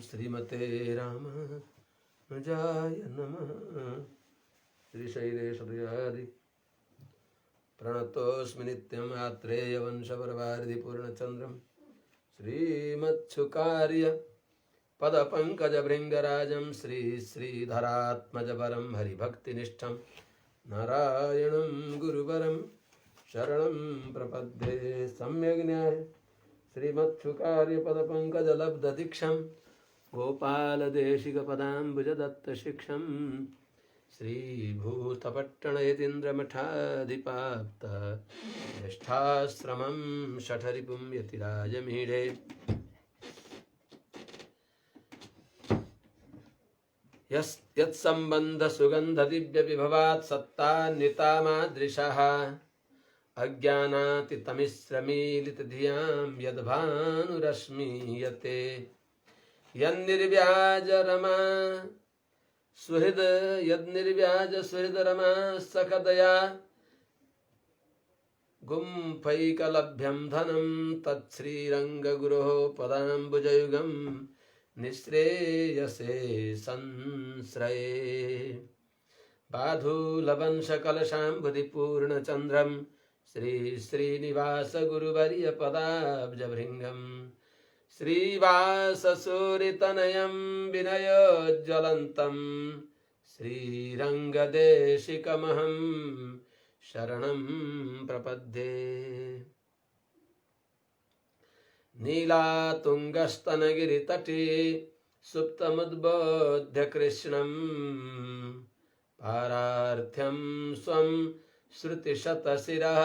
श्रीमते रामानुजाय नमः। श्रीशैलेशप्रियादि प्रणतोऽस्मि नित्यम् आत्रेयवंशपरवारिधिपूर्णचन्द्रं श्रीमत्सुकार्य पदपङ्कजभृङ्गराजं श्रीधरात्मजपरं हरिभक्तिनिष्ठं नारायणं गुरुवरं शरणं प्रपद्ये। सम्यग् न्याय श्रीमत्सुकार्यपदपङ्कजलब्धदीक्षं गोपालदेशिकपदाम्बुजदत्तशिक्षं श्रीभूतपट्टणयतीन्द्रमठाधिपाप्त ज्येष्ठाश्रमं शठरिपुं यतिराजमीढे। यत्सम्बन्धसुगन्धदिव्यविभवात् सत्तान्वितामादृशः अज्ञानातितमिश्रमीलितधियां यद्भानुरश्मीयते। यन्निर्व्याजरमा सुहृदरमा सकदया गुम्फैकलभ्यं धनं तच्छ्रीरङ्गगुरोः पदाम्बुजयुगं निःश्रेयसे संश्रये। बाधूलवंशकलशाम्बुधिपूर्णचन्द्रं श्रीश्रीनिवासगुरुवर्यपदाब्जभृङ्गं श्रीवाससूरितनयं विनयोज्ज्वलन्तं श्रीरङ्गदेशिकमहं शरणं प्रपद्ये। नीलातुङ्गस्तनगिरितटे सुप्तमुद्बोध्य कृष्णं पारार्थ्यं स्वं श्रुतिशतशिरः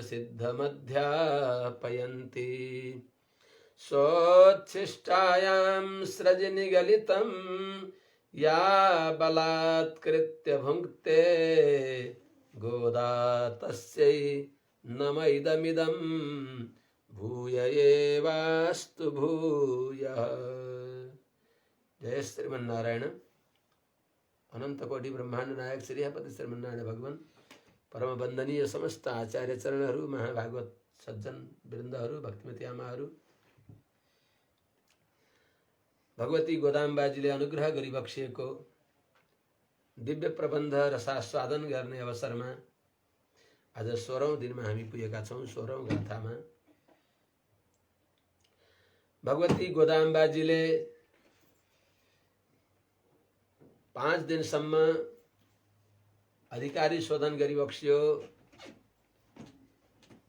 सिद्धमध्यापयन्ति। सोच्छिष्टायां स्रजनिगलितं या बलात्कृत्य भुङ्क्ते गोदा तस्यै नम इदमिदं भूय एवास्तु भूयः। जय श्रीमन्नारायण। अनंत कोटि ब्रह्मांड नायक श्री हरिपति श्रीमन्नारायण भगवान परम वंदनीय समस्त आचार्य चरणहरू, महाभागवत सज्जन वृन्दहरू, भक्तिमती आमाहरू, भगवती गोदाम्बाजीले अनुग्रह गरिबक्सिएको दिव्य प्रबन्ध रसास्वादन गर्ने अवसरमा आज 16औं दिनमा हामी पुगेका छौं। 16औं गाथामा भगवती गोदाम्बाजीले 5 दिनसम्म अधिकारी शोधन गरिबक्सियो।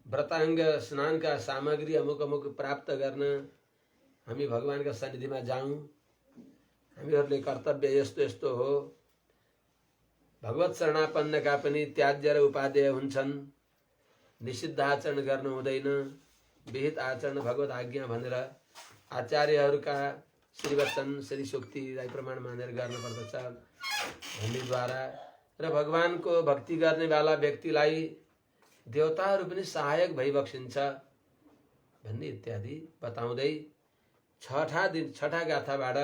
व्रताङ्ग स्नानका सामग्री अमुक अमुक प्राप्त गर्न हामी भगवानका सन्निधिमा जाऊँ। हामीहरूले कर्तव्य यस्तो यस्तो हो। भगवत शरणापन्नका पनि त्याज्य र उपादेय हुन्छन्। निषिद्ध आचरण गर्नु हुँदैन, विहित आचरण भगवत आज्ञा भनेर आचार्यहरूका श्रीवचन श्री सूक्तिलाई प्रमाण मानेर गर्नुपर्दछ भन्नेद्वारा र भगवानको भक्ति गर्नेवाला व्यक्तिलाई देवताहरू पनि सहायक भइबक्सिन्छ भन्ने इत्यादि बताउँदै छठा गाथाबाट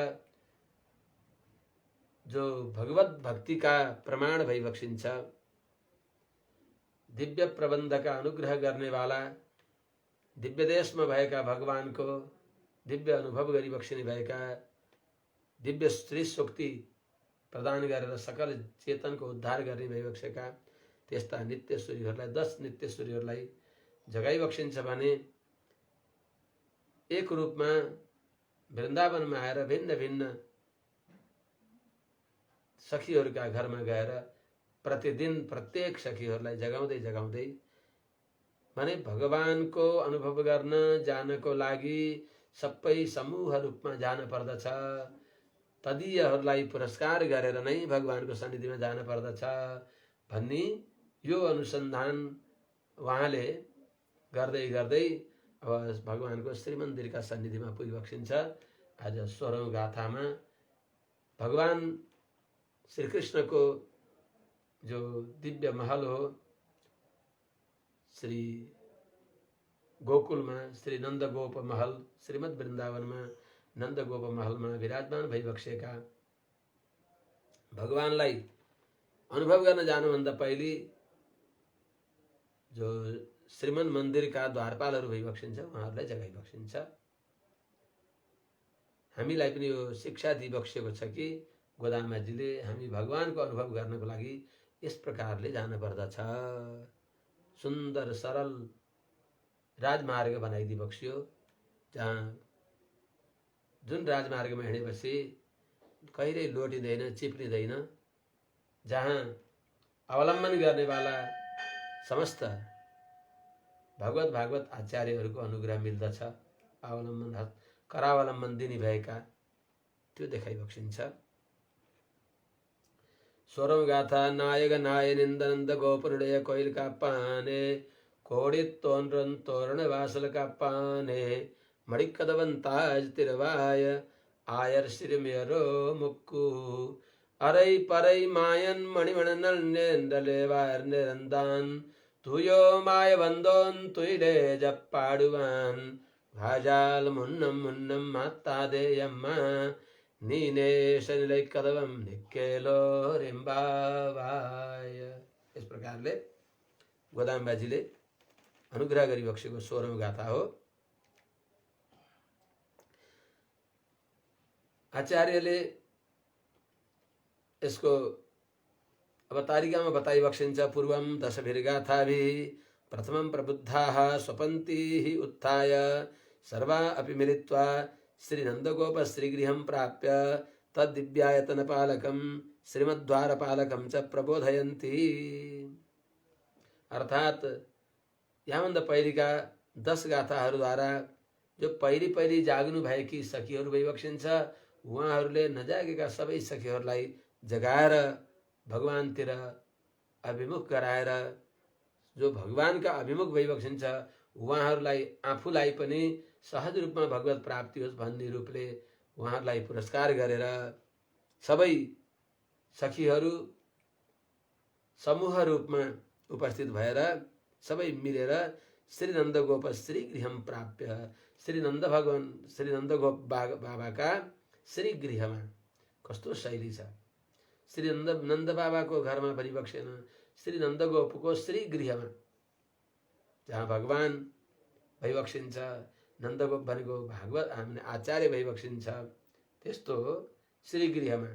जो भगवत भक्तिका प्रमाण भइबक्सिन्छ, दिव्य प्रबन्धका अनुग्रह गर्नेवाला दिव्य देशमा भएका भगवानको दिव्य अनुभव गरिबक्सिने भएका दिव्य श्री शक्ति प्रदान गरेर सकल चेतनको उद्धार गर्ने भइबक्सेका त्यस्ता नित्यश्वरीहरूलाई 10 नित्यश्वरीहरूलाई जगाइबक्सिन्छ भने एक रूपमा वृन्दावनमा आएर भिन्न भिन्न सखीहरूका घरमा गएर प्रतिदिन प्रत्येक सखीहरूलाई जगाउँदै जगाउँदै भने भगवानको अनुभव गर्न जानको लागि सबै समूह रूपमा जान पर्दछ। तदीयहरूलाई पुरस्कार गरेर नै भगवानको सन्निधिमा जान पर्दछ भन्ने यो अनुसन्धान उहाँले गर्दै गर्दै अब भगवानको श्रीमन्दिरका सन्निधिमा पुगिबक्सिन्छ। आज 16औं गाथामा भगवान श्रीकृष्णको जो दिव्य महल हो, श्री गोकुलमा श्री नन्दगोप महल, श्रीमद् वृन्दावनमा नन्दगोप महलमा विराजमान भइबक्सेका भगवानलाई अनुभव गर्न जानुभन्दा पहिले जो श्रीमन मन्दिरका द्वारपालहरू भइबक्सिन्छ उहाँहरूलाई जगाइबक्सिन्छ। हामीलाई पनि यो शिक्षा दिइबक्सेको छ कि गोदामबाजीले हामी भगवानको अनुभव गर्नको लागि यस प्रकारले जानुपर्दछ। सुन्दर सरल राजमार्ग बनाइदिइबक्स्यो, जहाँ जुन राजमार्गमा हिँडेपछि कहिल्यै लोटिँदैन, चिप्लिँदैन, जहाँ अवलम्बन गर्नेवाला समस्त भगवत भागवत आचार्यहरूको अनुग्रह मिल्दछ। अवलम्बन करावलम्बन दिने भएका त्यो देखाइबक्सिन्छ। 16औं गाथा नायक नाय निन्दनन्द गोपुरडय कोइल का पाने कोडित तोरण तोरण वासल का पाने मणिकदवंताज तिरवाय आयर श्री मेरो मुक्कू अरै परै मायन मणिमणनल नेंदले वायर निरंदान तुयो माय बंदोन तुइले जप्पाडुवान भाजाल मुन्नम मुन्नम माता देयम्मा नीने शनिलै कदवम निकेलो रिम्बावाय। इस प्रकारले गोदामबाजीले अनुग्रह गरिबक्सेको 16औं गाथा हो। आचार्यले यसको अब तारिकामा बताइबक्सिन्छ। पूर्वम दशभिर्गाथाभि प्रथमं प्रबुद्धाः स्वपन्तीः उत्थाय सर्वा अपि मिलित्वा श्रीनन्दगोप श्रीगृहं प्राप्य तद्दिव्यायतनपालकं श्रीमद्वारपालकं च प्रबोधयन्ति। अर्थात यहाँभन्दा पहिलेका 10 गाथाहरूद्वारा जो पहिली जाग्नु भएकी सखीहरू भइबक्सिन्छ, उहाँहरूले नजागेका सबै सखीहरूलाई जगाएर भगवानतिर अभिमुख गराएर जो भगवानका अभिमुख भइबक्सिन्छ उहाँहरूलाई आफूलाई पनि सहज रूपमा भगवत प्राप्ति होस् भन्ने रूपले उहाँहरूलाई पुरस्कार गरेर सबै सखीहरू समूह रूपमा उपस्थित भएर सबै मिलेर श्री नन्दगोप श्री गृहम प्राप्य श्री नन्दगोप बाबाका श्री गृहमा कस्तो शैली छ। श्री नन्द बाबाको घरमा भइबक्सेन, श्री नन्दगोपको श्री गृहमा जहाँ भगवान भइबक्सिन्छ, नन्दगोप भनेको भागवत आचार्य भइबक्सिन्छ, त्यस्तो श्री गृहमा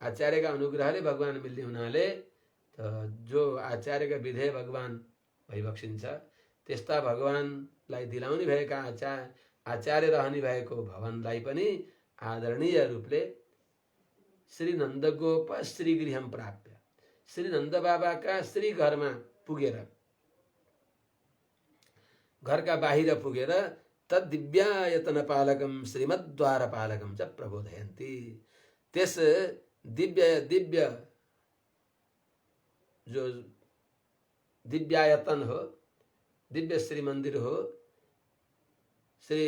आचार्यका अनुग्रहले भगवान मिल्ने हुनाले जो आचार्यका विधेय भगवान भइबक्सिन्छ, त्यस्ता भगवानलाई दिलाउने भएका आचार्य रहने भएको भवनलाई पनि आदरणीय रूपले श्री नन्दगोप श्री गृहम प्राप्य श्री नन्द बाबाका श्री घरमा पुगेर, घरका बाहिर पुगेर तद्दिव्यायतनपालकं श्रीमद्वारपालकं च प्रबोधयन्ति। त्यस दिव्य जो दिव्यायतन हो, दिव्य श्री मंदिर हो, श्री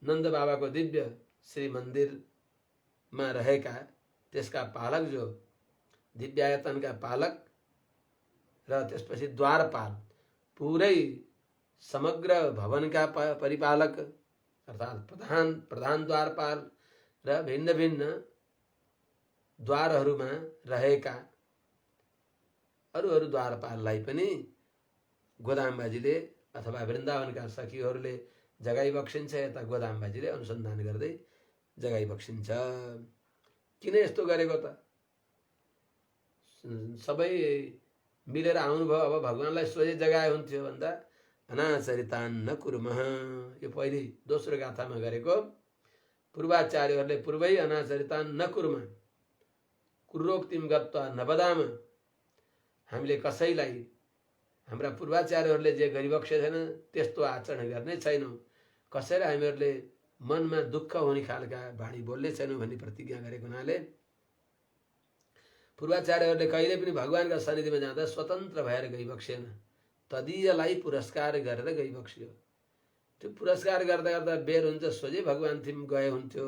नन्द बाबाको दिव्य श्री मन्दिरमा रहेका त्यसका पालक, जो दिव्यायतनका पालक र त्यसपछि द्वारपाल, पुरै समग्र भवनका परिपालक अर्थात् प्रधान द्वारपाल र भिन्न भिन्न द्वारहरूमा रहेका अरू द्वारपाललाई पनि गोदामबाजीले अथवा वृन्दावनका सखीहरूले जगाइबक्सिन्छ। यता गोदामबाजीले अनुसन्धान गर्दै जगाइबक्सिन्छ। किन यस्तो गरेको त? सबै मिलेर आउनुभयो, अब भगवानलाई सोझै जगाए हुन्थ्यो भन्दा अनाचरितान् न कुर्मः, यो पहिले दोस्रो गाथामा गरेको पूर्वाचार्यहरूले पूर्वै अनाचरितान् न कुर्मः कुर्रोक्तिम गत्वा नवदाम, हामीले कसैलाई हाम्रा पूर्वाचार्यहरूले जे गरिबक्सेको छैन त्यस्तो आचरण गर्ने छैनौँ, कसैलाई हामीहरूले मनमा दुःख हुने खालका बाणी बोल्ने छैनौँ भन्ने प्रतिज्ञा गरेको हुनाले पूर्वाचार्यहरूले कहिले पनि भगवानका सन्निधिमा जाँदा स्वतन्त्र भएर गइबक्सेन, तदीयलाई पुरस्कार गरेर गइबक्स्यो। त्यो पुरस्कार गर्दा गर्दा बेर हुन्छ सोझै भगवान थिम गए हुन्थ्यो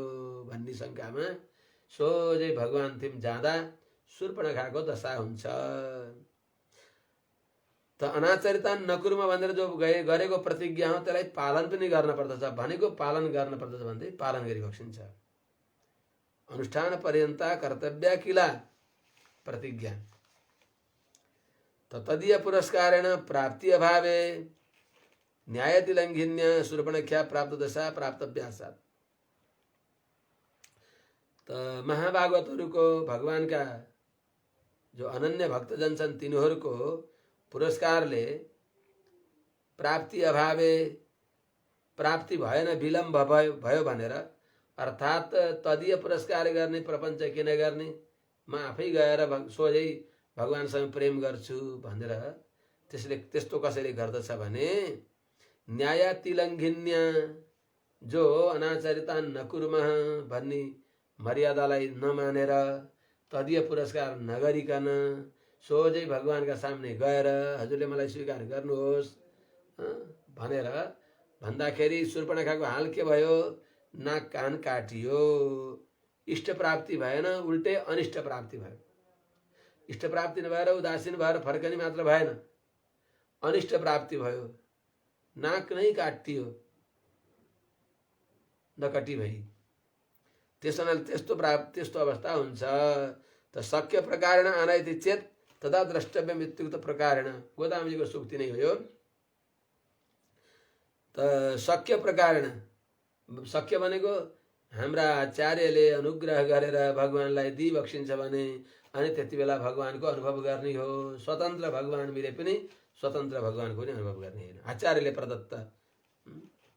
भन्ने शङ्कामा सोझै भगवान थिम जाँदा शूर्पणखाको दशा हुन्छ। त अनाचरितान् नकुर्म भनेर जो गरेको प्रतिज्ञा हो त्यसलाई पालन पनि गर्न पर्दछ, भनेको पालन गर्न पर्दछ भन्दै पालन गरिबक्सिन्छ। अनुष्ठान पर्यन्ता कर्तव्य किला प्रतिज्ञा तदीय पुरस्कारेण प्राप्ति अभावे न्यायतिलङ्घिन्य शूर्पणख्या प्राप्त दशा प्राप्तव्यासात्। त महाभागवतहरूको भगवानका जो अनन्य भक्तजन छन् तिनीहरूको पुरस्कारले प्राप्ति अभावे प्राप्ति भएन, विलम्ब भयो भनेर, अर्थात् तदीय पुरस्कार गर्ने प्रपञ्च किन गर्ने, म आफै गएर सोझै भगवानसँग प्रेम गर्छु भनेर त्यसले त्यस्तो कसैले गर्दछ भने न्यायातिलङ्घिन्या, जो अनाचारिता नकुर्मः भन्ने मर्यादालाई नमानेर तदीय पुरस्कार नगरिकन सोझै भगवानका सामने गएर हजुरले मलाई स्वीकार गर्नुहोस् भनेर भन्दाखेरि शूर्पणखाको हाल के भयो, नाक कान काटियो। इष्ट प्राप्ति भएन, उल्टे अनिष्ट प्राप्ति भयो। इष्ट प्राप्ति नभएर उदासीन भएर फर्कने मात्र भएन, अनिष्ट प्राप्ति भयो, नाक नै काटियो, नकटी भई। त्यस्तो अवस्था हुन्छ। त शक्य प्रकारेण आनयति चेत तदा द्रष्टव्यम इत्युक्त प्रकारेण, गोदामजीको सूक्ति नै हो यो। त शक्य प्रकारेण, शक्य भनेको हाम्रा आचार्यले अनुग्रह गरेर भगवानलाई दिई बक्सिन्छ भने अनि त्यति बेला भगवानको अनुभव गर्ने हो। स्वतन्त्र भगवान मिले पनि स्वतन्त्र भगवानको पनि अनुभव गर्ने होइन। आचार्यले प्रदत्त,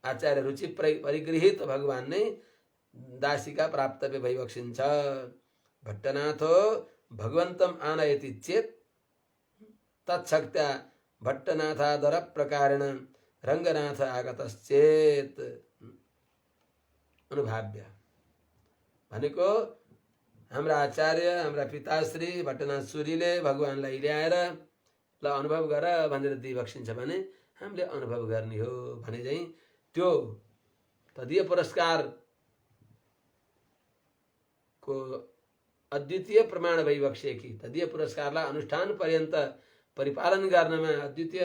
आचार्य रुचि परिगृहित भगवान नै दासिका प्राप्तव्य भइबक्सिन्छ। भट्टनाथो भगवन्तम आनयति चेत तत्शक्त्या भट्टनाथादर प्रकारेण रङ्गनाथ आगतश्चेत अनुभाव्य भनेको हाम्रा आचार्य, हाम्रा पिताश्री भट्टनाथ सूरीले भगवानलाई ल्याएर ल अनुभव गर भनेर दिइबक्सिन्छ भने हामीले अनुभव गर्ने हो भने चाहिँ त्यो तदीय पुरस्कार को अद्वितीय प्रमाण भइबक्सेकी, तदीय पुरस्कारलाई अनुष्ठान पर्यन्त परिपालन गर्नमा अद्वितीय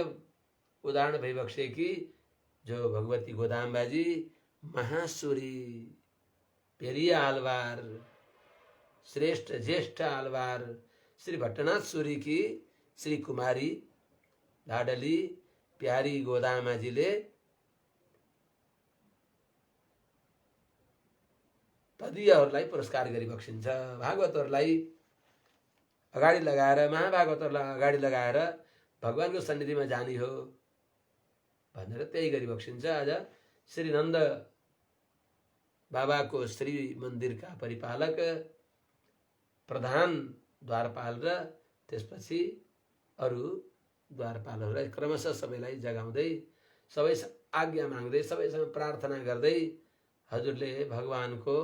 उदाहरण भइबक्सेकी जो भगवती गोदाम्बाजी महासुरी, पेरिय आलवार, श्रेष्ठ ज्येष्ठ आलवार श्री भट्टनाथ सूरी की श्री कुमारी लाडली प्यारी गोदामाजीले तदीयहरूलाई पुरस्कार गरिबक्सिन्छ। भागवतहरूलाई अगाडि लगाएर, महाभागवतहरूलाई अगाडि लगाएर भगवानको सन्निधिमा जाने हो भनेर त्यही गरिबक्सिन्छ। आज श्री नन्द बाबाको श्री मन्दिरका परिपालक प्रधान द्वारपाल र त्यसपछि अरू द्वारपालहरूलाई क्रमशः सबैलाई जगाउँदै, सबैसँग आज्ञा माग्दै, सबैसँग प्रार्थना गर्दै हजुरले भगवानको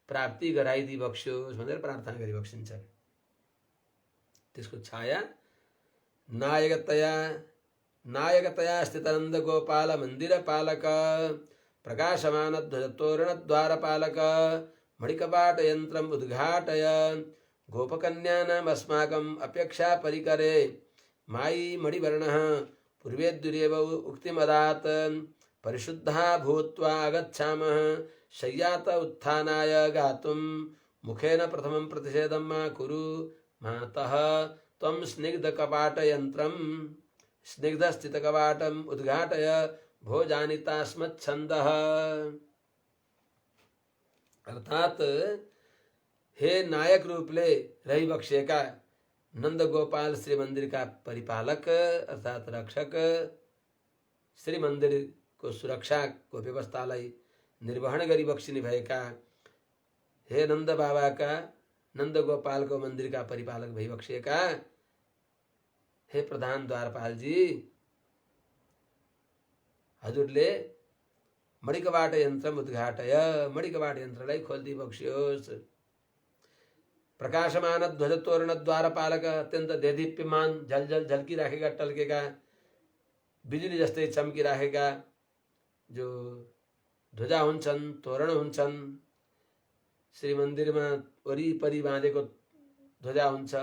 प्राप्ति गराइदिई बक्स्योस् भनेर प्रार्थना गरिबक्सिन्छ। त्यसको छाया नायकतया स्थितानन्द गोपाल मन्दिर पालक प्रकाशमान ध्वज तोरण द्वारपालक मणिकपाट यन्त्रम उद्घाटय गोपकन्यानाम् अस्माकम् अपेक्षा परिकरे मायी मणिवर्णः पूर्वेद्युरेव उक्तिमदात् परिशुद्धा भूत्वा आगच्छामः शय्यात उत्थानाय गातुं मुखेन प्रथमं प्रतिषेधं मा कुरु मातः त्वं स्निग्धकपाटयन्त्रं स्निग्धस्थितकपाटम् उद्घाटय भोजानिता स्मच्छन्दः। अर्थात हे नायक रूपले रहिबक्सेका नंद गोपाल श्री मंदिर का परिपालक अर्थात रक्षक, श्री मंदिर को सुरक्षा को व्यवस्थालाई निर्वहन गरिबक्सिने भएका हे नंद बाबा का, नंद गोपाल को मंदिर का परिपालक भइबक्सेका हे प्रधान द्वारपाल जी, हजुरले मणिकबाट यन्त्र उद्घाटय, मणिकबाट यन्त्रलाई खोलिदिई बक्स्योस्। प्रकाशमान ध्वज तोरण द्वारपालक अत्यन्त देदीप्यमान झलझल झल्किराखेका टल्केका बिजुली जस्तै चम्किराखेका जो ध्वजा हुन्छन्, तोरण हुन्छन्, श्री मन्दिरमा वरिपरि बाँधेको ध्वजा हुन्छ,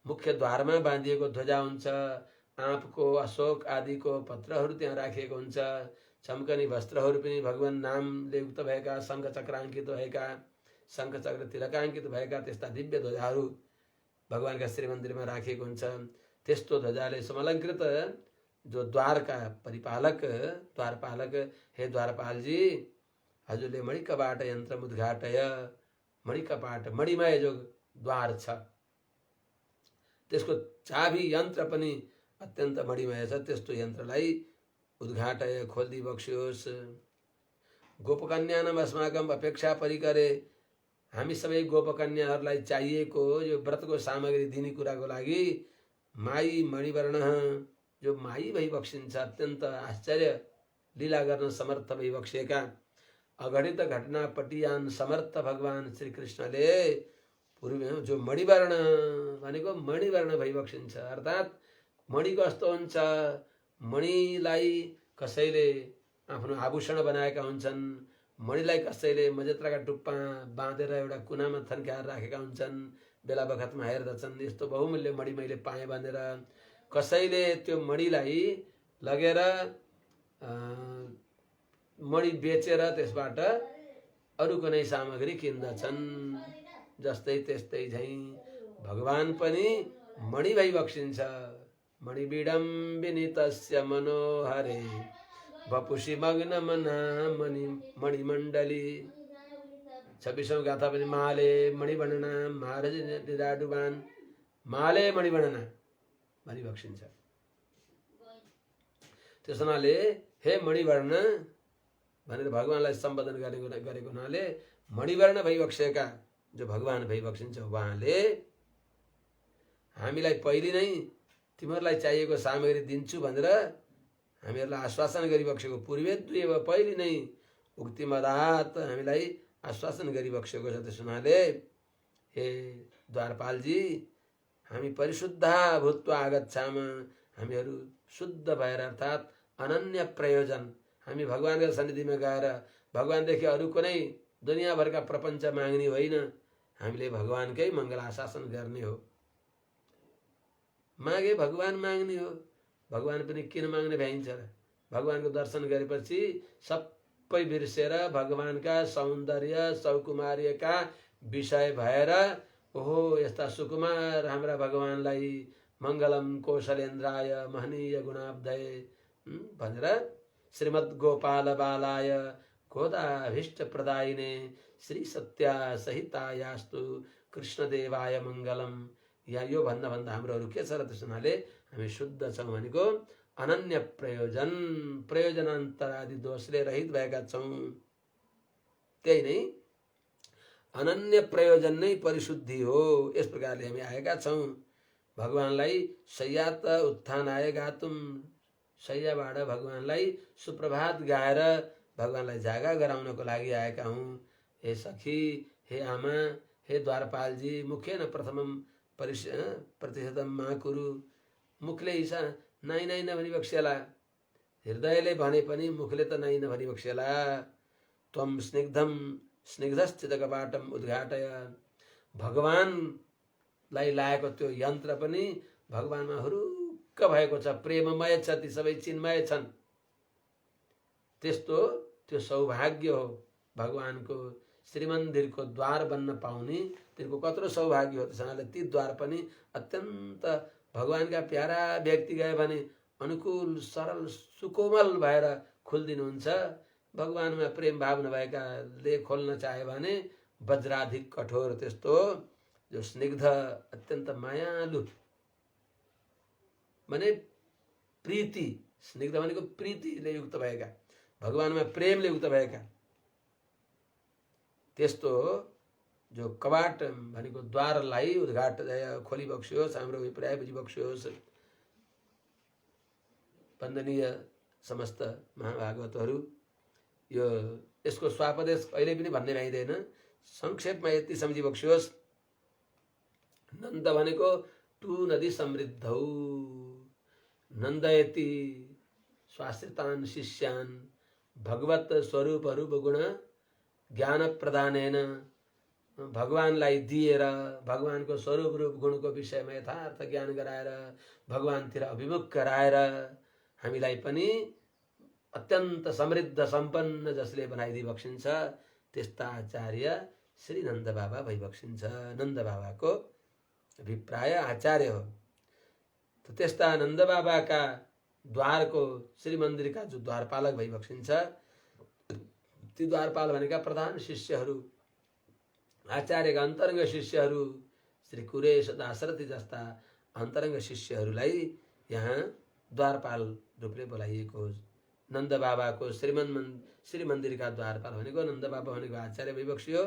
मुख्य द्वारमा बाँधिएको ध्वजा हुन्छ, आँपको अशोक आदिको पत्रहरू त्यहाँ राखिएको हुन्छ, चम्कने वस्त्रहरू पनि भगवान नामले युक्त भएका, शङ्ख चक्राङ्कित भएका, शङ्ख चक्र तिलकाङ्कित भएका त्यस्ता दिव्य ध्वजाहरू भगवानका श्री मन्दिरमा राखिएको हुन्छ। त्यस्तो ध्वजाले समलङ्कृत जो द्वारका परिपालक द्वारपालक हे द्वारपाल जी, हजुरले मणिकबाट यन्त्र उद्घाटय, मणि कपाट मणिमय जो द्वार छ त्यसको चाबी यन्त्र पनि अत्यन्त मणिमय छ। त्यस्तो यन्त्रलाई उद्घाटय खोल्दी बक्सियोस्। गोपकन्यानाम अस्माकम अपेक्षा परिकरे हामी सबै गोपकन्याहरूलाई चाहिएको यो व्रतको सामग्री दिने कुराको लागि माई मणिवर्ण जो माई भइबक्सिन्छ, अत्यन्त आश्चर्य लीला गर्न समर्थ भइबक्सिएका अघटित घटना पटियान समर्थ भगवान श्री कृष्णले पूर्व जो मणिवर्ण भनेको मणिवर्ण भइबक्सिन्छ। अर्थात् मणि कस्तो हुन्छ, मणिलाई कसैले आफ्नो आभूषण बनाएका हुन्छन्, मणिलाई कसैले मजेत्राका टुप्पा बाँधेर एउटा कुनामा थन्क्याएर राखेका हुन्छन्, बेला बखतमा हेर्दछन् यस्तो बहुमूल्य मणि मैले पाएँ भनेर। कसैले त्यो मणिलाई लगेर मणि बेचेर त्यसबाट अरू कुनै सामग्री किन्दछन्। जस्तै त्यस्तै झैं भगवान पनि मणि भइबक्सिन्छ। मणिबिडम्बिनीतस्य मनोहरे वपुषि मग्न मना मणिमण्डली। 26औं गाथा पनि माले मणिवर्णना महाराज निराडुबान माले मणिवर्णना भनिबक्सिन्छ। त्यस हुनाले हे मणिवर्ण भनेर भगवानलाई सम्बोधन गरेको हुनाले मणिवर्ण भइबक्सेका जो भगवान भइबक्सिन्छ उहाँले हामीलाई पहिले नै तिमीहरूलाई चाहिएको सामग्री दिन्छु भनेर हामीहरूलाई आश्वासन गरिबक्सेको पूर्वेद्वेव पहिले नै उक्तिमदात हामीलाई आश्वासन गरिबक्सेको छ। त्यस हुनाले हे द्वारपालजी हामी परिशुद्ध भूत्वा आगच्छाम, हामीहरू शुद्ध भएर अर्थात् अनन्य प्रयोजन हामी भगवानको सन्निधिमा गएर भगवानदेखि अरू कुनै दुनियाँभरका प्रपञ्च माग्ने होइन, हामीले भगवानकै मङ्गल आशासन गर्ने हो। मागे भगवान माग्ने हो, भगवान पनि किन माग्ने भ्याइन्छ र? भगवानको दर्शन गरेपछि सबै बिर्सेर भगवानका सौन्दर्य सौकुमार्यका विषय भएर ओहो यस्ता सुकुमार हाम्रा भगवानलाई मङ्गलम कौशलेन्द्राय महनीय गुणाब्धय भनेर श्रीमद् गोपाल बालाय गोदाभीष्ट प्रदायिने श्री सत्या सहितायास्तु कृष्णदेवाय मङ्गलम। या यो भन्दा भन्दा हाम्रोहरू के छ र? त्यस हुनाले हामी शुद्ध छौँ भनेको अनन्य प्रयोजन प्रयोजनान्तरादि दोषले रहित भएका छौँ। त्यही नै अनन्य प्रयोजन नै परिशुद्धि हो। यस प्रकारले हामी आएका छौँ। भगवानलाई शय्यात उत्थानाय गातुम, शय्याबाट भगवानलाई सुप्रभात गाएर भगवानलाई जागा गराउनको लागि आएका हौँ। हे सखी, हे आमा, हे द्वारपालजी, मुखेन प्रथमम प्रतिशतम मा कुरु। मुखले हिसा नाइ नाइ नभनिबक्सेला, हृदयले भने पनि मुखले त नाइ नभनिबक्सेला। त्वम स्निग्धम स्निग्धस्थित कपाटम उद्घाटय। भगवानलाई लागेको त्यो यन्त्र पनि भगवानमा हुरुक्क भएको छ, प्रेममय छ, ती सबै चिन्मय छन्। त्यस्तो त्यो सौभाग्य हो भगवानको श्रीमन्दिरको द्वार बन्न पाउने। तिनको कत्रो सौभाग्य हो। त्यसैले ती द्वार पनि अत्यन्त भगवानका प्यारा व्यक्ति गए भने अनुकूल सरल सुकोमल भएर खुल्दिनुहुन्छ। भगवानमा प्रेम भाव नभएकाले खोल्न चाहे भने वज्राधिक कठोर, त्यस्तो जो स्निग्ध अत्यन्त मायालु माने प्रीति, स्निग्ध भनेको प्रीतिले युक्त भएका, भगवानमा प्रेमले युक्त भएका, त्यस्तो जो कवाट भनेको द्वारलाई उद्घाट खोलिबक्सियोस्, हाम्रो अभिप्राय बुझिबक्सियोस्। वन्दनीय समस्त महाभागवतहरू, यो यसको स्वापदेश कहिले पनि भन्ने भइँदैन, संक्षेपमा यति सम्झिबक्सियोस्। नन्द भनेको टु नदी समृद्धौ नन्दयति स्वाश्रितान् शिष्यान् भगवत स्वरूप रूप गुण ज्ञान प्रदानेन। भगवानलाई दिएर भगवानको स्वरूप रूप गुणको विषयमा यथार्थ ज्ञान गराएर भगवानतिर अभिमुख गराएर हामीलाई पनि अत्यन्त समृद्ध सम्पन्न जसले बनाइदिबक्सिन्छ त्यस्ता आचार्य श्री नन्द बाबा भइबक्सिन्छ। नन्द बाबाको अभिप्राय आचार्य हो। त त्यस्ता नन्द बाबाका द्वारको श्री मन्दिरका जो द्वारपालक भइबक्सिन्छ, ती द्वारपाल भनेका प्रधान शिष्यहरू आचार्यका अन्तरङ्ग शिष्यहरू श्री कुरेश दाशरथी जस्ता अन्तरङ्ग शिष्यहरूलाई यहाँ द्वारपाल रूपले बोलाइएको हो। नन्द बाबाको श्री मन्दिरका द्वारपाल भनेको नन्द बाबा भनेको आचार्य भइबक्सी हो,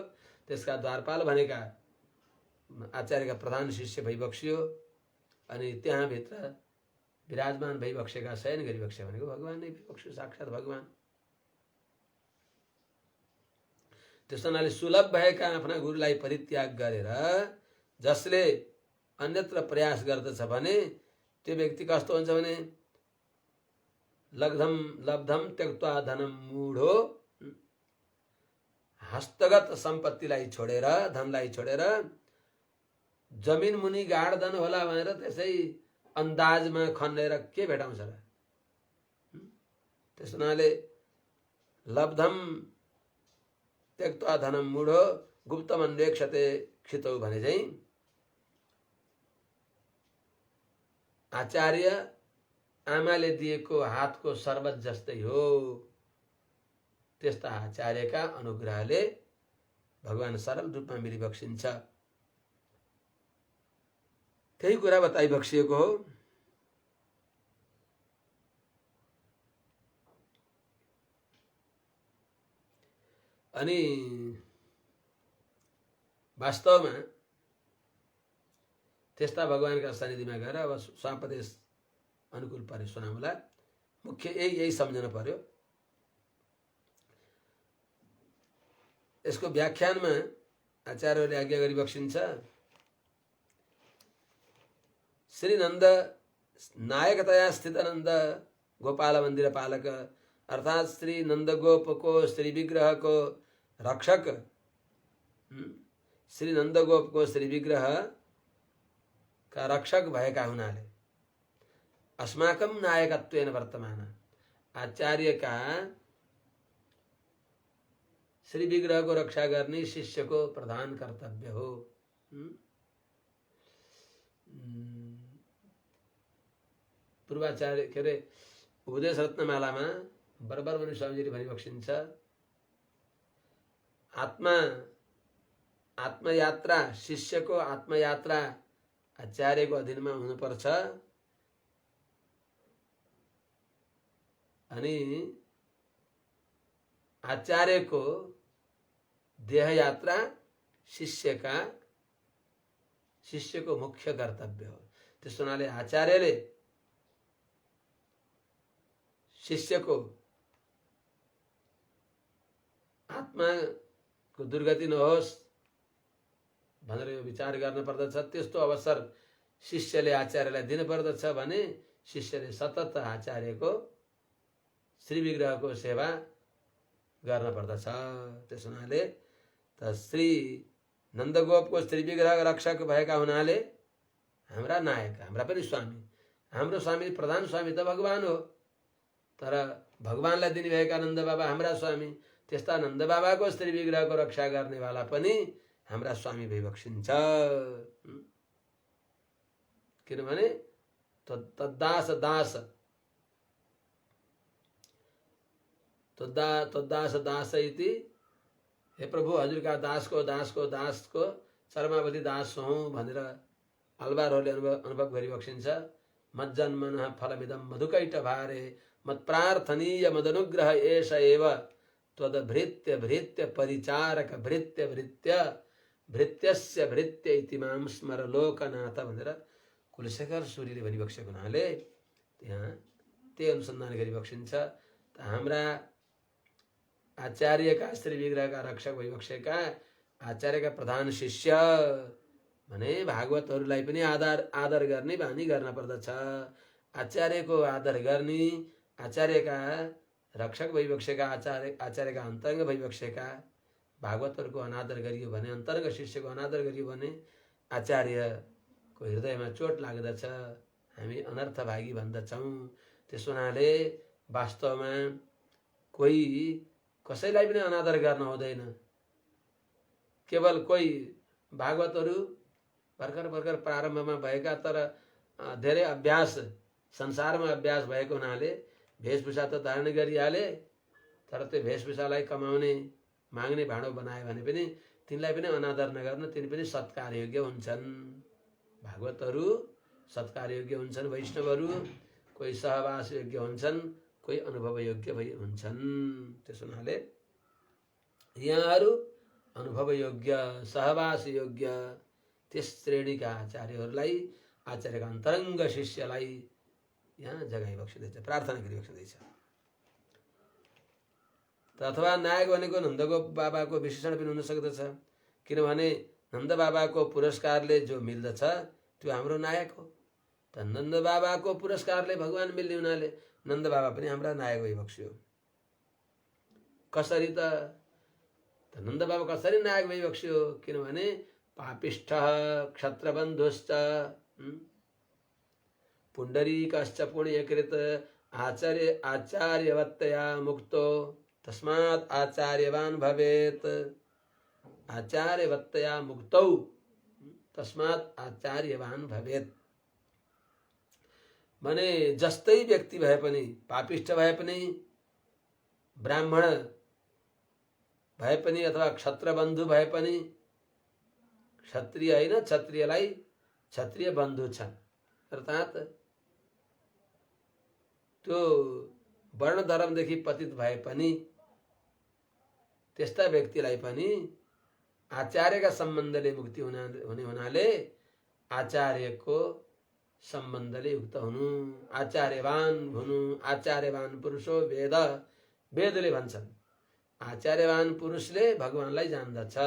त्यसका द्वारपाल भनेका आचार्यका प्रधान शिष्य भइबक्सी हो। अनि त्यहाँभित्र विराजमान भइबक्सेका शयन गरिबक्से भनेको भगवान नै भइबक्स्यो, साक्षात् भगवान। त्यस हुनाले सुलभ भएका आफ्ना गुरुलाई परित्याग गरेर जसले अन्यत्र प्रयास गर्दछ भने त्यो व्यक्ति कस्तो हुन्छ भने लब्धम त्यक्त्वा धनम मूढो, हस्तगत सम्पत्तिलाई छोडेर, धनलाई छोडेर जमिन मुनि गाडधन होला भनेर त्यसै अन्दाजमा खनेर के भेटाउँछ र? त्यस हुनाले लब्धम त्यक्त्वा धनम मूढो गुप्तम अन्वेक्षते क्षितौ भने चाहिँ आचार्य आमाले दिएको हातको शरबत जस्तै हो। त्यस्ता आचार्यका अनुग्रहले भगवान सरल रूपमा मिलिबक्सिन्छ। त्यही कुरा बताइबक्सिएको हो। अनि वास्तवमा त्यस्ता भगवानका सानिध्यमा गएर अब स्वापदेश अनुकूल पर्यो सुनाउला। मुख्य यही सम्झन पर्यो। यसको व्याख्यानमा आचार्यले आज्ञा गरिबक्सिन्छ, श्री नन्द नायकतया स्थित नन्द गोपाल मन्दिर पालक अर्थात श्री नन्दगोपको श्री विग्रहको रक्षक, श्री नन्दगोपको श्री विग्रह का रक्षक भएका हुनाले अस्माकं नायकत्वेन वर्तमान, आचार्यका श्री विग्रहको रक्षा गर्ने शिष्यको प्रधान कर्तव्य हो। पूर्वाचार्य के अरे उपदेश रत्नमालामा बरबर मुनि स्वामीजीले भनिबक्सिन्छ, आत्मयात्रा, शिष्यको आत्मयात्रा आचार्यको अधीनमा हुनुपर्छ। अनि आचार्यको देहयात्रा शिष्यको मुख्य कर्तव्य हो। त्यस हुनाले आचार्यले शिष्यको आत्माको दुर्गति नहोस् भनेर यो विचार गर्न पर्दछ। त्यस्तो अवसर शिष्यले आचार्यलाई दिनुपर्दछ भने शिष्यले सतत आचार्यको श्री विग्रहको सेवा गर्न पर्दछ। त्यस हुनाले त श्री नन्दगोपको श्री विग्रह रक्षक भएका हुनाले हाम्रा नायक, हाम्रा पनि स्वामी, हाम्रो स्वामी प्रधान स्वामी त भगवान हो। तर भगवानलाई दिनुभएका नन्द बाबा हाम्रा स्वामी, त्यस्ता नन्द बाबाको श्री विग्रहको रक्षा गर्नेवाला पनि हाम्रा स्वामी भइबक्सिन्छ। किनभने तद्दास दास, तद्दास दास इति, हे प्रभु हजुरका दासको चरमावधि दास हौं भनेर आलवारहरूले अनुभव गरिबक्सिन्छ। मज्जन्मनः फलमिदं मधुकैट भारे मत्प्रार्थनीय मदनुग्रह एष एव त्वद्भृत्य भृत्य परिचारक भृत्य भृत्यस्य भृत्य इति मां स्मर लोकनाथ भनेर कुलशेखर सूरीले भनिबक्सेको हुनाले त्यहाँ त्यही अनुसन्धान गरिबक्सिन्छ। हाम्रा आचार्यका श्री विग्रहका रक्षक भइबक्सेका आचार्यका प्रधान शिष्य भने भागवतहरूलाई पनि आदर गर्ने बानी गर्न पर्दछ। आचार्यको आदर गर्ने, आचार्यका रक्षक भइबक्सेका आचार्यका अन्तरङ्ग भइबक्सेका भागवतहरूको अनादर गरियो भने, अन्तरङ्ग शिष्यको अनादर गरियो भने आचार्यको हृदयमा चोट लाग्दछ, हामी अनर्थभागी भन्दछौँ। त्यस हुनाले वास्तवमा कोही कसैलाई पनि अनादर गर्न हुँदैन। केवल कोही भागवतहरू भर्खर प्रारम्भमा भएका तर धेरै अभ्यास संसारमा अभ्यास भएको हुनाले वेशभूषा त धारण गरिहाले, तर त्यो वेशभूषालाई कमाउने माग्ने भाँडो बनायो भने पनि तिनलाई पनि अनादर नगर्नु, तिनी पनि सत्कार योग्य हुन्छन्। भागवतहरू सत्कार योग्य हुन्छन्, वैष्णवहरू कोही सहवास योग्य हुन्छन्, कोही अनुभव योग्य हुन्छन्। त्यसो हुनाले यहाँहरू अनुभव योग्य, सहवास योग्य त्यस श्रेणीका आचार्यहरूलाई, आचार्यका अन्तरङ्ग शिष्यलाई यहाँ जगाइ बक्सिँदैछ, प्रार्थना गरी बक्सिँदैछ। अथवा नायक भनेको नन्दगोप बाबाको विशेषण पनि हुन सक्दछ, किनभने नन्द बाबाको पुरस्कारले जो मिल्दछ त्यो हाम्रो नायक हो। त नन्द बाबाको पुरस्कारले भगवान मिल्ने हुनाले नन्द बाबा पनि हाम्रा नायक भइबक्स्यो। कसरी त नन्द बाबा कसरी नायक भइबक्स्यो? किनभने पापिष्ठ क्षत्रबन्धुश्च पुण्डरीकश्च पुण्यकृत आचार्यवत्तया मुक्तो तस्मात् आचार्यवान भवेत्। आचार्यवत्तया मुक्तौ तस्मात् आचार्यवान भवेत् भने जस्तै व्यक्ति भए पनि, पापिष्ठ भए पनि, ब्राह्मण भए पनि अथवा क्षत्रबन्धु भए पनि, क्षत्रिय होइन, क्षत्रियलाई क्षत्रिय बन्धु छन्, अर्थात् त्यो वर्ण धर्मदेखि पतित भए पनि त्यस्ता व्यक्तिलाई पनि आचार्यका सम्बन्धले मुक्ति हुने हुनाले आचार्यको सम्बन्धले युक्त हुनु, आचार्यवान हुनु। आचार्यवान पुरुषो वेद, वेदले भन्छन् आचार्यवान पुरुषले भगवानलाई जान्दछ।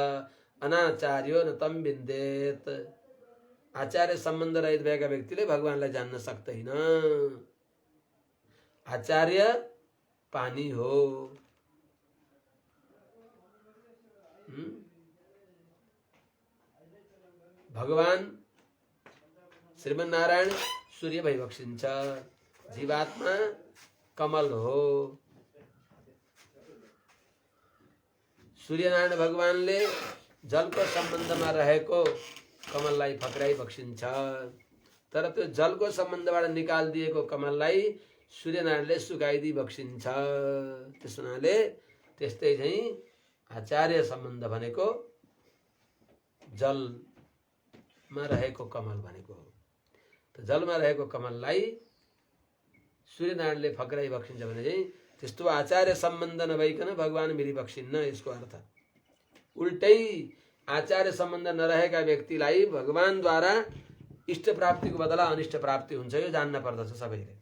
अनाचार्यो न तम विन्देत। आचार्य सम्बन्ध रहित भएका व्यक्तिले भगवानलाई जान्न सक्दैन। आचार्य पानी हो। भगवान श्रीमन्नारायण सूर्य भइबक्सिन्छ, जीवात्मा कमल हो। सूर्यनारायण भगवानले जलको सम्बन्धमा रहेको कमललाई फक्राइ बक्सिन्छ, तर त्यो जलको सम्बन्धबाट निकालिदिएको कमललाई सूर्यनारायणले सुकाइदिई बक्सिन्छ। त्यस हुनाले त्यस्तै चाहिँ आचार्य सम्बन्ध भनेको जलमा रहेको कमल भनेको हो। त जलमा रहेको कमललाई सूर्यनारायणले फक्राइ बक्सिन्छ भने चाहिँ त्यस्तो आचार्य सम्बन्ध नभइकन भगवान मिली बक्सिन्न, यसको अर्थ। उल्टै आचार्य सम्बन्ध नरहेका व्यक्तिलाई भगवानद्वारा इष्ट प्राप्तिको बदला अनिष्ट प्राप्ति हुन्छ, यो जान्न पर्दछ सबैले।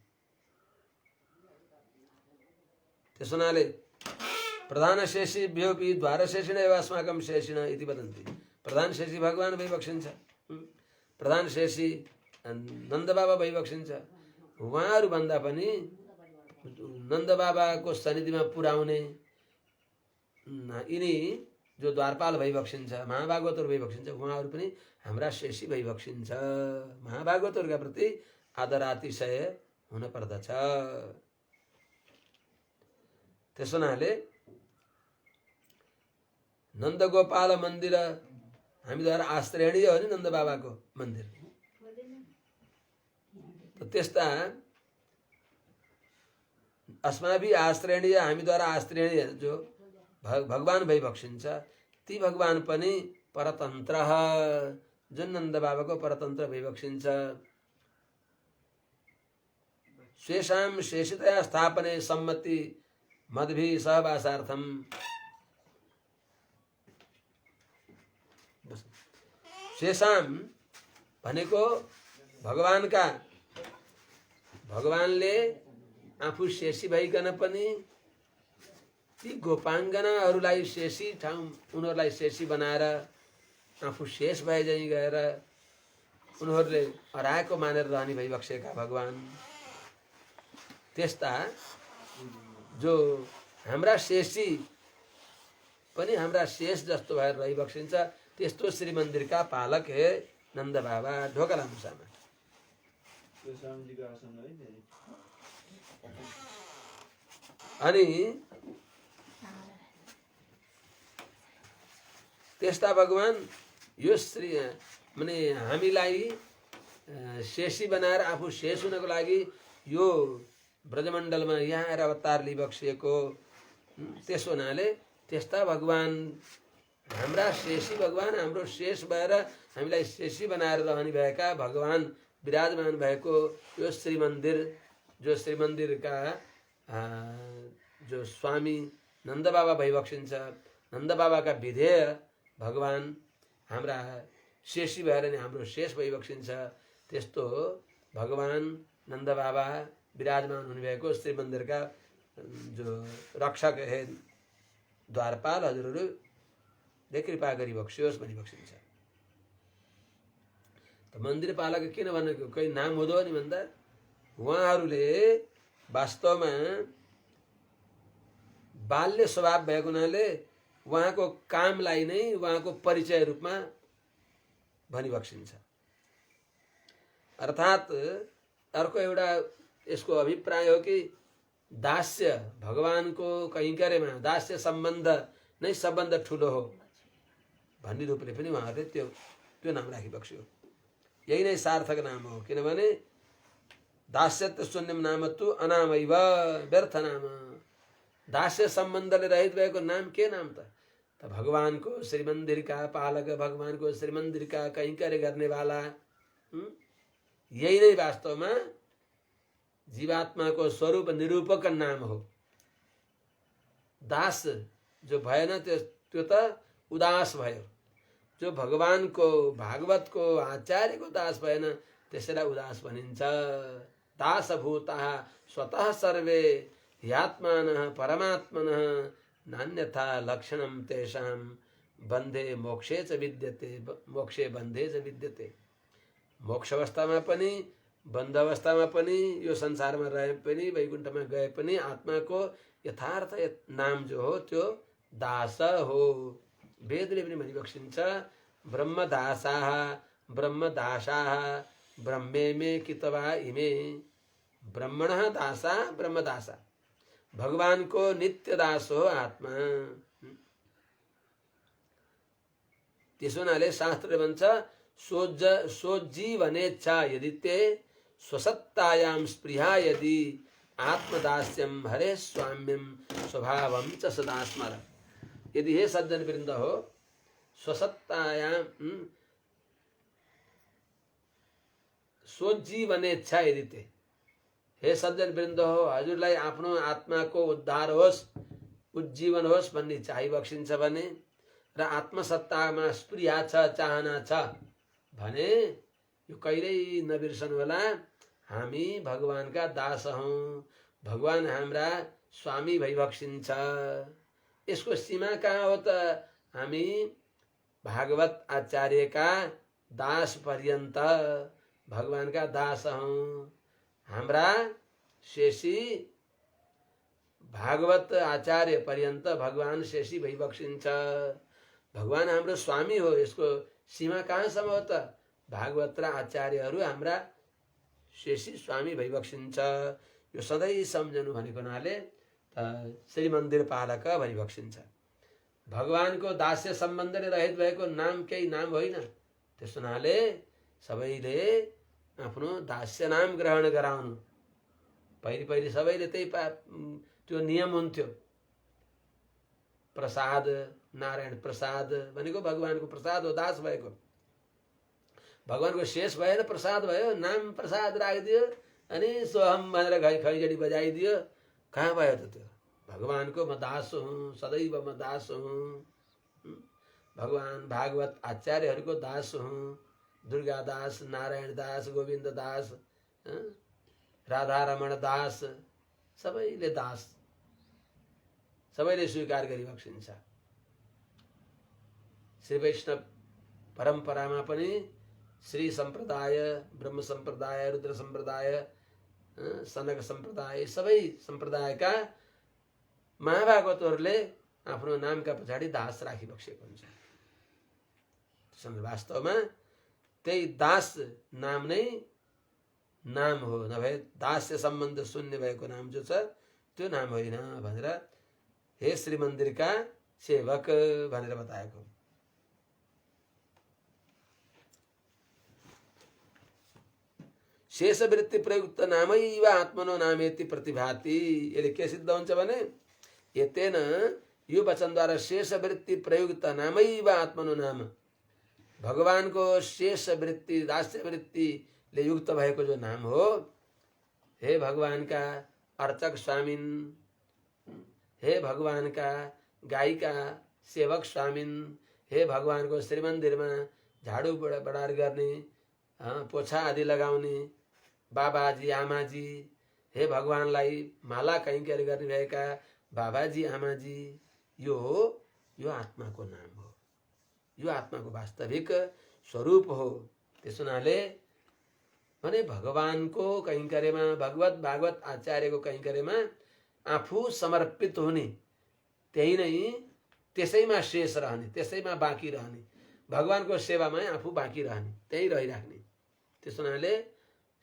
त्यस हुनाले प्रधान शेषिभ्योऽपि द्वारशेषिण एव अस्माकं शेषिण इति वदन्ति। प्रधान शेषी भगवान भइबक्सिन्छ, प्रधान शेषी नन्द बाबा भइबक्सिन्छ। उहाँहरू भन्दा पनि नन्द बाबाको सन्निधिमा पुर्याउने यिनी जो द्वारपाल भइबक्सिन्छ, महाभागवतहरू भइबक्सिन्छ, उहाँहरू पनि हाम्रा शेषी भइबक्सिन्छ। महाभागवतहरूका प्रति आदरातिशय हुन पर्दछ। त्यस हुनाले नन्दगोपाल मन्दिर हामीद्वारा आश्रयणीय हो नि नन्द बाबाको मन्दिर। त्यस्ता अस्माभिः आश्रयणीय, हामीद्वारा आश्रयणीय जो भगवान भइबक्सिन्छ, ती भगवान पनि परतन्त्र, जुन नन्द बाबाको परतन्त्र भइबक्सिन्छ। स्वेषां शेषितया स्थापने सम्मति मद्भिः सहवासार्थम। शेषां भनेको भगवानका, भगवानले आफू शेषी भइकन पनि ती गोपाङ्गनाहरूलाई शेषी ठाउँ, उनीहरूलाई शेषी बनाएर आफू शेष भए झैँ गएर उनीहरूले हराएको मानेर रहने भइबक्सेका भगवान। त्यस्ता जो हाम्रा शेषी पनि हाम्रा शेष जस्तो भएर रहिबक्सिन्छ, त्यस्तो श्रीमन्दिरका पालक हे नन्द बाबा ढोका मुसामा। अनि त्यस्ता भगवान यो श्री माने हामीलाई शेषी बनाएर आफू शेष हुनको लागि यो ब्रजमण्डलमा यहाँ आएर अवतार लिइबक्सिएको। त्यसो हुनाले त्यस्ता भगवान हाम्रा शेषी भगवान हाम्रो शेष भएर हामीलाई शेषी बनाएर रहने भएका भगवान विराजमान भएको यो श्रीमन्दिर, जो श्रीमन्दिरका जो स्वामी नन्द बाबा भइबक्सिन्छ, नन्द बाबाका विधेय भगवान हाम्रा शेषी भएर नि हाम्रो शेष भइबक्सिन्छ, त्यस्तो भगवान नन्द बाबा विराजमान हुनुभएको श्रीमन्दिरका जो रक्षक हे द्वारपाल हजुरहरूले कृपा गरिबक्सियोस् भनिबक्सिन्छ। त मन्दिर पालक किन भनेको कोही नाम हुँदो नि भन्दा उहाँहरूले वास्तवमा बाल्य स्वभाव भएको हुनाले उहाँको कामलाई नै उहाँको परिचय रूपमा भनिबक्सिन्छ। अर्थात् अर्को एउटा यसको अभिप्राय हो कि दास्य भगवानको कैंकर्यमा दास्य सम्बन्ध नै सबभन्दा ठुलो हो भन्ने रूपले पनि उहाँहरूले त्यो नाम राखिबक्स्यो। यही नै सार्थक नाम हो, किनभने दास्यत्व शून्यम नामत्व अनामैव, व्यर्थ नाम। दास्य सम्बन्धले रहित भएको नाम के नाम त भगवानको श्रीमन्दिरका पालक, भगवानको श्रीमन्दिरका कैंकर्य गर्नेवाला, यही नै वास्तवमा जीवात्माको स्वरूप निरूपक नाम हो। दास जो भएन त्यो त उदास भयो। जो भगवानको भागवतको आचार्यको दास भएन त्यसैलाई उदास भनिन्छ। दासभूताः स्वतः सर्वे ह्यात्मानः परमात्मनः नान्यथा लक्षणं तेषां बन्धे मोक्षे च विद्यते, मोक्षे बन्धे च विद्यते। मोक्ष अवस्थामा पनि बन्ध अवस्थामा पनि यो संसारमा रहे पनि वैकुण्ठमा गए पनि आत्माको यथार्थ नाम जो हो त्यो दास हो। वेदले पनि भनिबक्सिन्छ ब्रह्मदासाः ब्रह्मदासाः ब्रह्मेमे कितवा इमे। ब्रह्मणः दासा ब्रह्मदासा, भगवानको नित्य दास हो आत्मा। त्यसो हुनाले शास्त्रले भन्छ सोज्जीवनेच्छा यदि ते स्वसत्तायां स्पृहा यदि आत्मदास्यम हरे स्वाम्यम स्वभावम च सदा स्मर। यदि हे सज्जन वृन्द हो स्वसत्तायां सोज्जीवनेच्छा यदि ते, हे सज्जन वृन्द हो हजुरलाई आफ्नो आत्माको उद्धार होस्, उज्जीवन होस् भन्ने चाहिबक्सिन्छ भने र आत्मसत्तामा स्पृहा छ, चाहना छ भने यो कहिल्यै नबिर्सनु होला, हामी भगवानका दास हौं, भगवान हाम्रा स्वामी भइबक्सिन्छ। यसको सीमा कहाँ हो त हामी भागवत आचार्यका दास पर्यन्त भगवानका दास हौं। हाम्रा शेषी भागवत आचार्य पर्यन्त भगवान शेषी भइबक्सिन्छ। भगवान हाम्रो स्वामी हो, यसको सीमा कहाँसम्म हो त भागवत र आचार्यहरू हाम्रा शेषी स्वामी भइबक्सिन्छ। यो सधैँ सम्झनु भनेको हुनाले श्रीमन्दिर पालक भइबक्सिन्छ। भगवानको दास्य सम्बन्धले रहित भएको नाम केही नाम होइन। त्यस हुनाले सबैले आफ्नो दास्य नाम ग्रहण गराउनु। पहिले सबैले त्यही त्यो नियम हुन्थ्यो। प्रसाद, नारायण प्रसाद भनेको भगवानको प्रसाद हो, दास भएको। भगवानको शेष भएन, प्रसाद भयो, नाम प्रसाद राखिदियो अनि सोहम भनेर खैजडी बजाइदियो। कहाँ भयो त त्यो? भगवानको म दास हुँ, सदैव म दास हुँ। भगवान भागवत आचार्यहरूको दास हुँ। दुर्गा दास, नारायण दास, गोविन्द दास, राधारमण दास, सबैले दास, सबैले स्वीकार गरिबक्सिन्छ। श्री वैष्णव परम्परामा पनि श्री सम्प्रदाय, ब्रह्म सम्प्रदाय, रुद्र सम्प्रदाय, सनक सम्प्रदाय, सबै सम्प्रदायका महाभागवतहरूले आफ्नो नामका पछाडि दास राखिबक्सेको हुन्छ। वास्तवमा त्यही दास नाम नै नाम हो, नभए दास्य सम्बन्ध शून्य भएको नाम जो छ त्यो नाम होइन भनेर हे श्रीमन्दिरका सेवक भनेर बताएको। शेषवृत्ति प्रयुक्त नामैव आत्मनो नामेति प्रतिभाति। यसले के सिद्ध हुन्छ भने यतेन यो वचनद्वारा शेष वृत्ति प्रयुक्त नामैव आत्मनो नाम, भगवानको शेष वृत्ति दास्य वृत्तिले युक्त भएको जो नाम हो, हे भगवानका अर्चक स्वामिन, हे भगवानका गाईका सेवक स्वामिन, हे भगवानको श्रीमन्दिरमा झाडु बढार गर्ने, पोछा आदि लगाउने बाबाजी आमाजी, हे भगवानलाई माला कैंकर्य गर्ने भएका बाबाजी आमाजी, यो आत्माको नाम हो, यो आत्माको वास्तविक स्वरूप हो। त्यसो हुनाले भने भगवानको कैंकर्यमा, भगवत भागवत आचार्यको कैंकर्यमा आफू समर्पित हुने, त्यही नै त्यसैमा शेष रहने, त्यसैमा बाँकी रहने, भगवानको सेवामा आफू बाँकी रहने, त्यही रहिराख्ने। त्यसो हुनाले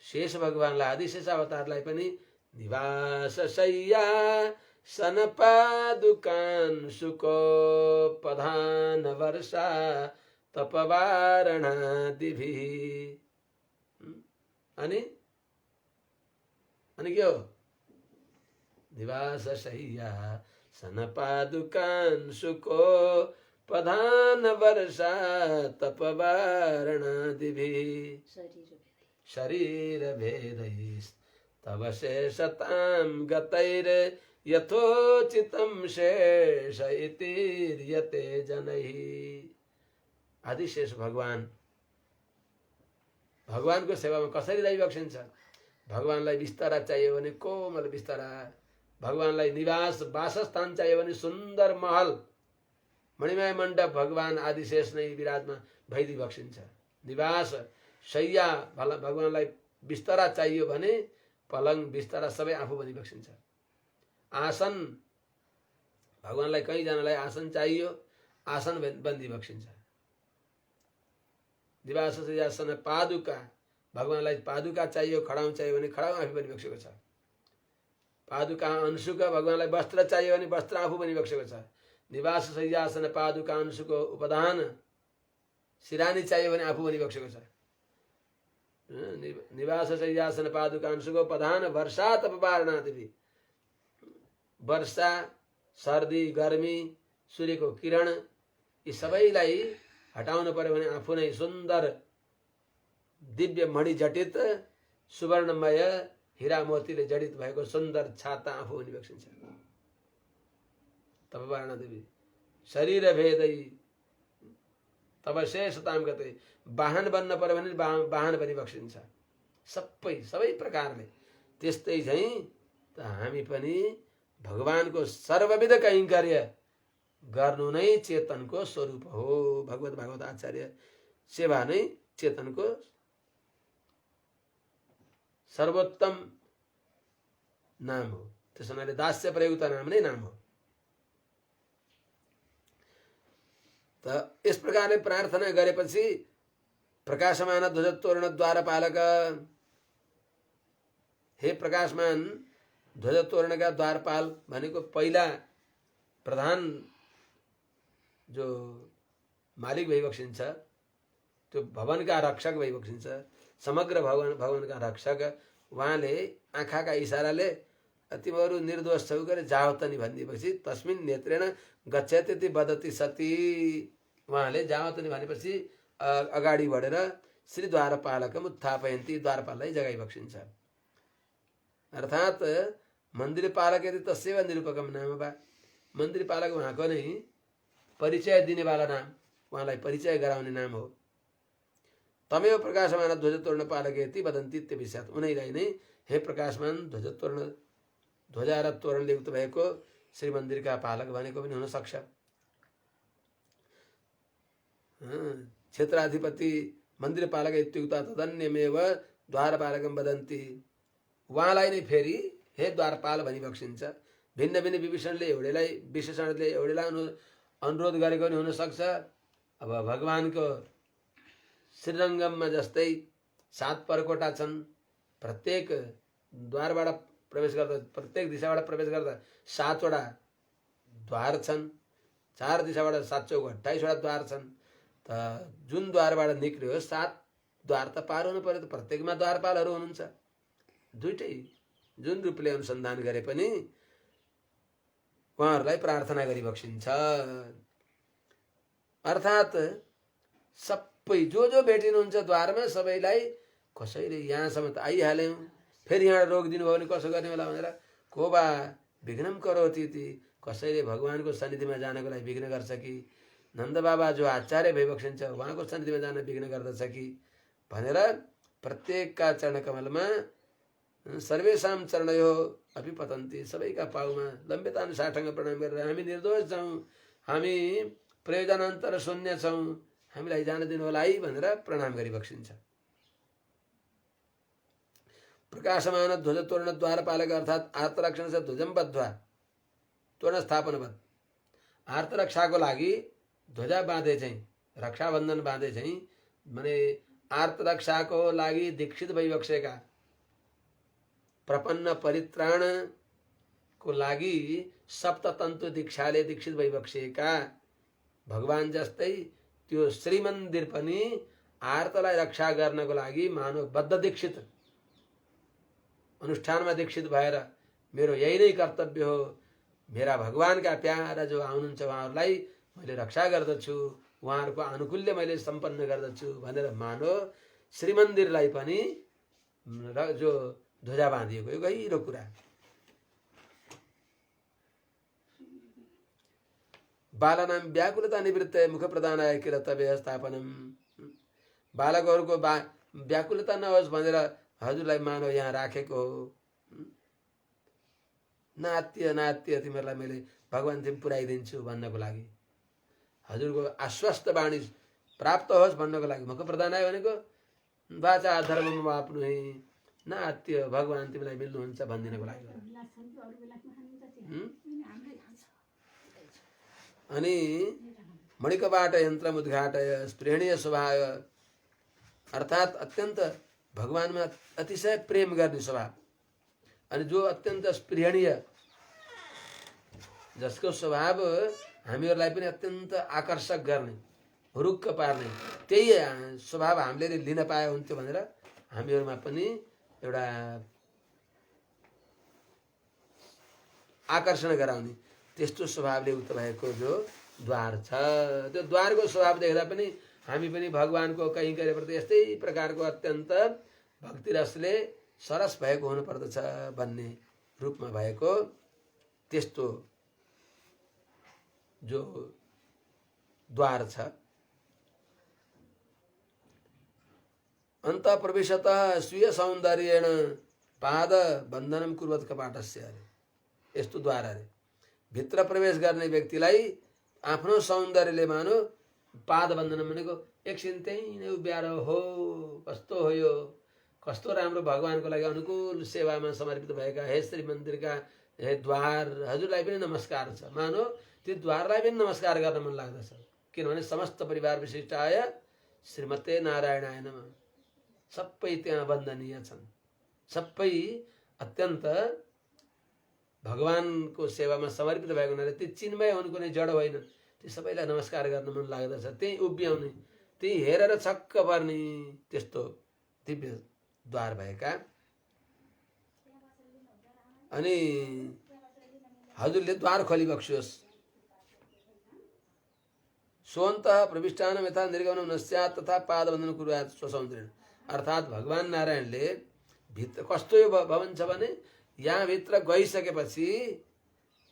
शेष भगवानलाई आदिशेष अवतारलाई पनि निवास शय्या सनपादुकान सुको पधान वर्षा तपवारणादिभि, अनि के हो? निवास शय्या सनपादुकान सुको पधान वर्षा तपवारणादिभि, शरीर भेदैस्तव शेषतां गतैर यथोचितं शेष इतिर्यते जनैः। आदिशेष भगवानको सेवामा कसरी रहिबक्सिन्छ? भगवानलाई बिस्तारा चाहियो भने कोमल बिस्तारा, भगवानलाई निवास वासस्थान चाहियो भने सुन्दर महल मणिमय मण्डप भगवान आदिशेष नै विराजमान भइदिई बक्सिन्छ। निवास शय्या भगवानलाई बिस्तारा चाहियो भने पलङ बिस्तारा सबै आफू बनी बक्सिन्छ। आसन भगवानलाई कहीँ जानलाई आसन चाहियो, आसन बन्दी बक्सिन्छ। निवास शय्यासन पादुका भगवानलाई पादुका चाहियो, खडाउ चाहियो भने खडाउ आफू बनी बक्सेको छ। पादुका अंशुक भगवानलाई वस्त्र चाहियो भने वस्त्र आफू बनी बक्सेको छ। निवास शय्यासन पादुका अंशुको उपदान सिरानी चाहियो भने आफू बनी बक्सेको छ। निवास शय्यासन पादुका अंशुको उपदान वर्षा तपवारणादिभि, वर्षा सर्दी गर्मी सूर्यको किरण यी सबैलाई हटाउनु पर्यो भने आफू नै सुन्दर दिव्य मणि जटित सुवर्णमय हीरा मोतीले जडित भएको सुन्दर छाता आफू बनी बक्सिन्छ। तपवारणादिभि शरीर भेदै तब शेषताम गते, वाहन बन्न पर्यो भने वाहन बनी बक्सिन्छ। सबै प्रकारले त्यस्तै झैं त हामी पनि भगवानको सर्वविध कैंकर्य गर्नु नै चेतनको स्वरूप हो। भगवत भागवत आचार्य सेवा नै चेतनको सर्वोत्तम नाम हो। त्यसो हुनाले दास्य प्रयुक्त नाम नै नाम हो। त यस प्रकारले प्रार्थना गरेपछि प्रकाशमान ध्वजतोरण द्वारपालक, हे प्रकाशमान ध्वजतोरणका द्वारपाल भनेको पहिला प्रधान जो मालिक भइबक्सिन्छ, त्यो भवनका रक्षक भइबक्सिन्छ, समग्र भवनका रक्षक। उहाँले आँखाका इसाराले तिमीहरू निर्दोष छौ गरे जाओ त नि भनिदिएपछि तस्मिन् नेत्रेण गच्छति वदति सती, उहाँले जाओ त नि भनेपछि अगाडि बढेर श्री द्वारपालकम उत्थापयन्ती, द्वारपाललाई जगाइ बक्सिन्छ। अर्थात् मन्दिर पालक यदि तस्यैव निरूपकम नाम बा, मन्दिर पालक उहाँको नै परिचय दिनेवाला नाम, उहाँलाई परिचय गराउने नाम हो। तमेव प्रकाशमान ध्वजतोरण पालक यति वदन्ती इत्यभिस्यात्, उनैलाई नै हे प्रकाशमान ध्वजतोरण ध्वजा र तोरणले युक्त भएको श्री मन्दिरका पालक भनेको पनि हुन सक्छ। क्षेत्राधिपति मन्दिर पालक इत्युक्ता तदन्यमेव द्वारपालकम वदन्ती, उहाँलाई नै फेरि हे द्वारपाल भनी बक्सिन्छ। भिन्न भिन्न विभीषणले एउटैलाई विशेषणले एउटैलाई अनुरोध गरेको पनि हुन सक्छ। अब भगवानको श्रीरङ्गममा जस्तै 7 परकोटा छन्, प्रत्येक द्वारबाट प्रवेश गर्दा, प्रत्येक दिशाबाट प्रवेश गर्दा 7 वटा द्वार छन्, 4 दिशाबाट 7 चौक 28 वटा द्वार छन्। त जुन द्वारबाट निक्ल्यो 7 द्वार त पार हुनु पर्यो, त प्रत्येकमा द्वारपालहरू हुनुहुन्छ। दुईटै जुन रूपले अनुसन्धान गरे पनि उहाँहरूलाई प्रार्थना गरिबक्सिन्छ। अर्थात् सबै जो भेटिनुहुन्छ द्वारमा सबैलाई कसैले यहाँसम्म त आइहाल्यौँ, फेरि यहाँ रोकिदिनु भयो भने कसो गर्ने होला भनेर को बा विघ्नम करोति ती, कसैले भगवानको सन्निधिमा जानको लागि विघ्न गर्छ कि, नन्द बाबा जो आचार्य भइबक्सिन्छ उहाँको सन्निधिमा जान विघ्न गर्दछ कि भनेर प्रत्येकका चरण कमलमा सर्वेषां चरणयो अपि पतन्ति, सबैका पाउमा लम्बितान साष्टाङ्ग प्रणाम गरेर हामी निर्दोष छौँ, हामी प्रयोजनान्तर शून्य छौँ, हामीलाई जान दिनु होला है भनेर प्रणाम गरिबक्सिन्छ। प्रकाशमान ध्वज तोरण द्वारपालक अर्थात् आर्तरक्षण से ध्वजम बद्ध्वा तोरण स्थापनवत्, आर्तरक्षाको लागि ध्वजा बाँधे चाहिँ, रक्षाबन्धन बाँधे चाहिँ माने आर्तरक्षाको लागि दीक्षित भइबक्सेका, प्रपन्न परित्राण को लागि सप्ततन्त्र दीक्षाले दीक्षित भइबक्सेका भगवान जस्तै त्यो श्रीमन्दिर पनि आर्तलाई रक्षा गर्नको लागि मानव बद्ध दीक्षित अनुष्ठानमा दीक्षित भएर मेरो यही नै कर्तव्य हो, मेरा भगवानका प्यारा जो आउनुहुन्छ उहाँहरूलाई मैले रक्षा गर्दछु, उहाँहरूको आनुकूल्य मैले सम्पन्न गर्दछु भनेर मानव श्रीमन्दिरलाई पनि जो ध्वजा बाँधिएको, यो गहिरो कुरा। बालनाम व्याकुलता निवृत्तय मुख प्रदानाय किरतव्य स्थापनम, बालकहरूको व्याकुलता नहोस् भनेर हजुरलाई मानव यहाँ राखेको हो। नात्य नात्य तिमीहरूलाई मैले भगवान तिमी पुर्याइदिन्छु भन्नको लागि, हजुरको आश्वस्त वाणी प्राप्त होस् भन्नको लागि मुख प्रदानाय भनेको वाचा धर्ममा आफ्नो नात्य भगवान तिमीलाई मिल्नुहुन्छ भनिदिनको लागि। अनि मणिकबाट यन्त्रम उद्घाटय स्पृहणीय स्वभाव अर्थात् अत्यन्त भगवानमा अतिशय प्रेम गर्ने स्वभाव, अनि जो अत्यन्त स्पृहणीय जसको स्वभाव हामीहरूलाई पनि अत्यन्त आकर्षक गर्ने हुरुक्क पार्ने, त्यही स्वभाव हामीले लिन पाए हुन्थ्यो भनेर हामीहरूमा पनि एउटा आकर्षण गराउने त्यस्तो स्वभावले उक्त भएको जो द्वार छ, त्यो द्वारको स्वभाव देख्दा पनि हामी पनि भगवानको कहीँ कहीँ प्रति यस्तै प्रकारको अत्यन्त भक्ति रसले सरस भएको हुनुपर्दछ भन्ने रूपमा भएको त्यस्तो जो द्वार छ। अन्त प्रवेशतः स्वीय सौन्दर्येण पाद बन्धनम कुर्वत कपाटस्य, अरे यस्तो द्वार अरे भित्र प्रवेश गर्ने व्यक्तिलाई आफ्नो सौन्दर्यले मानो पाद बन्धन भनेको एकछिन त्यही नै उभ्याएर हो, कस्तो हो यो, कस्तो राम्रो भगवानको लागि अनुकूल सेवामा समर्पित भएका हे श्री मन्दिरका हे द्वार, हजुरलाई पनि नमस्कार छ। मानो त्यो द्वारलाई पनि नमस्कार गर्न मन लाग्दछ, किनभने समस्त परिवार विशिष्टाय श्रीमते नारायणाय नमः, सबै त्यहाँ वन्दनीय छन्, सबै अत्यन्त भगवानको सेवामा समर्पित भएको हुनाले त्यो चिन्मय हुनु कुनै जड होइन, त्यो सबैलाई नमस्कार गर्न मन लाग्दछ, त्यही उभ्याउने, त्यही हेरेर छक्क पर्ने त्यस्तो दिव्य द्वार भएका। अनि हजुरले द्वार खोलिबक्सियोस्। सोऽन्तः प्रविष्टानं यथा निर्गमनं न स्यात् तथा पादबन्धनं कुर्यात् स्वसौन्दर्येण, अर्थात् भगवान नारायणले भित्र कस्तो यो भवन छ भने यहाँ भित्र गइसकेपछि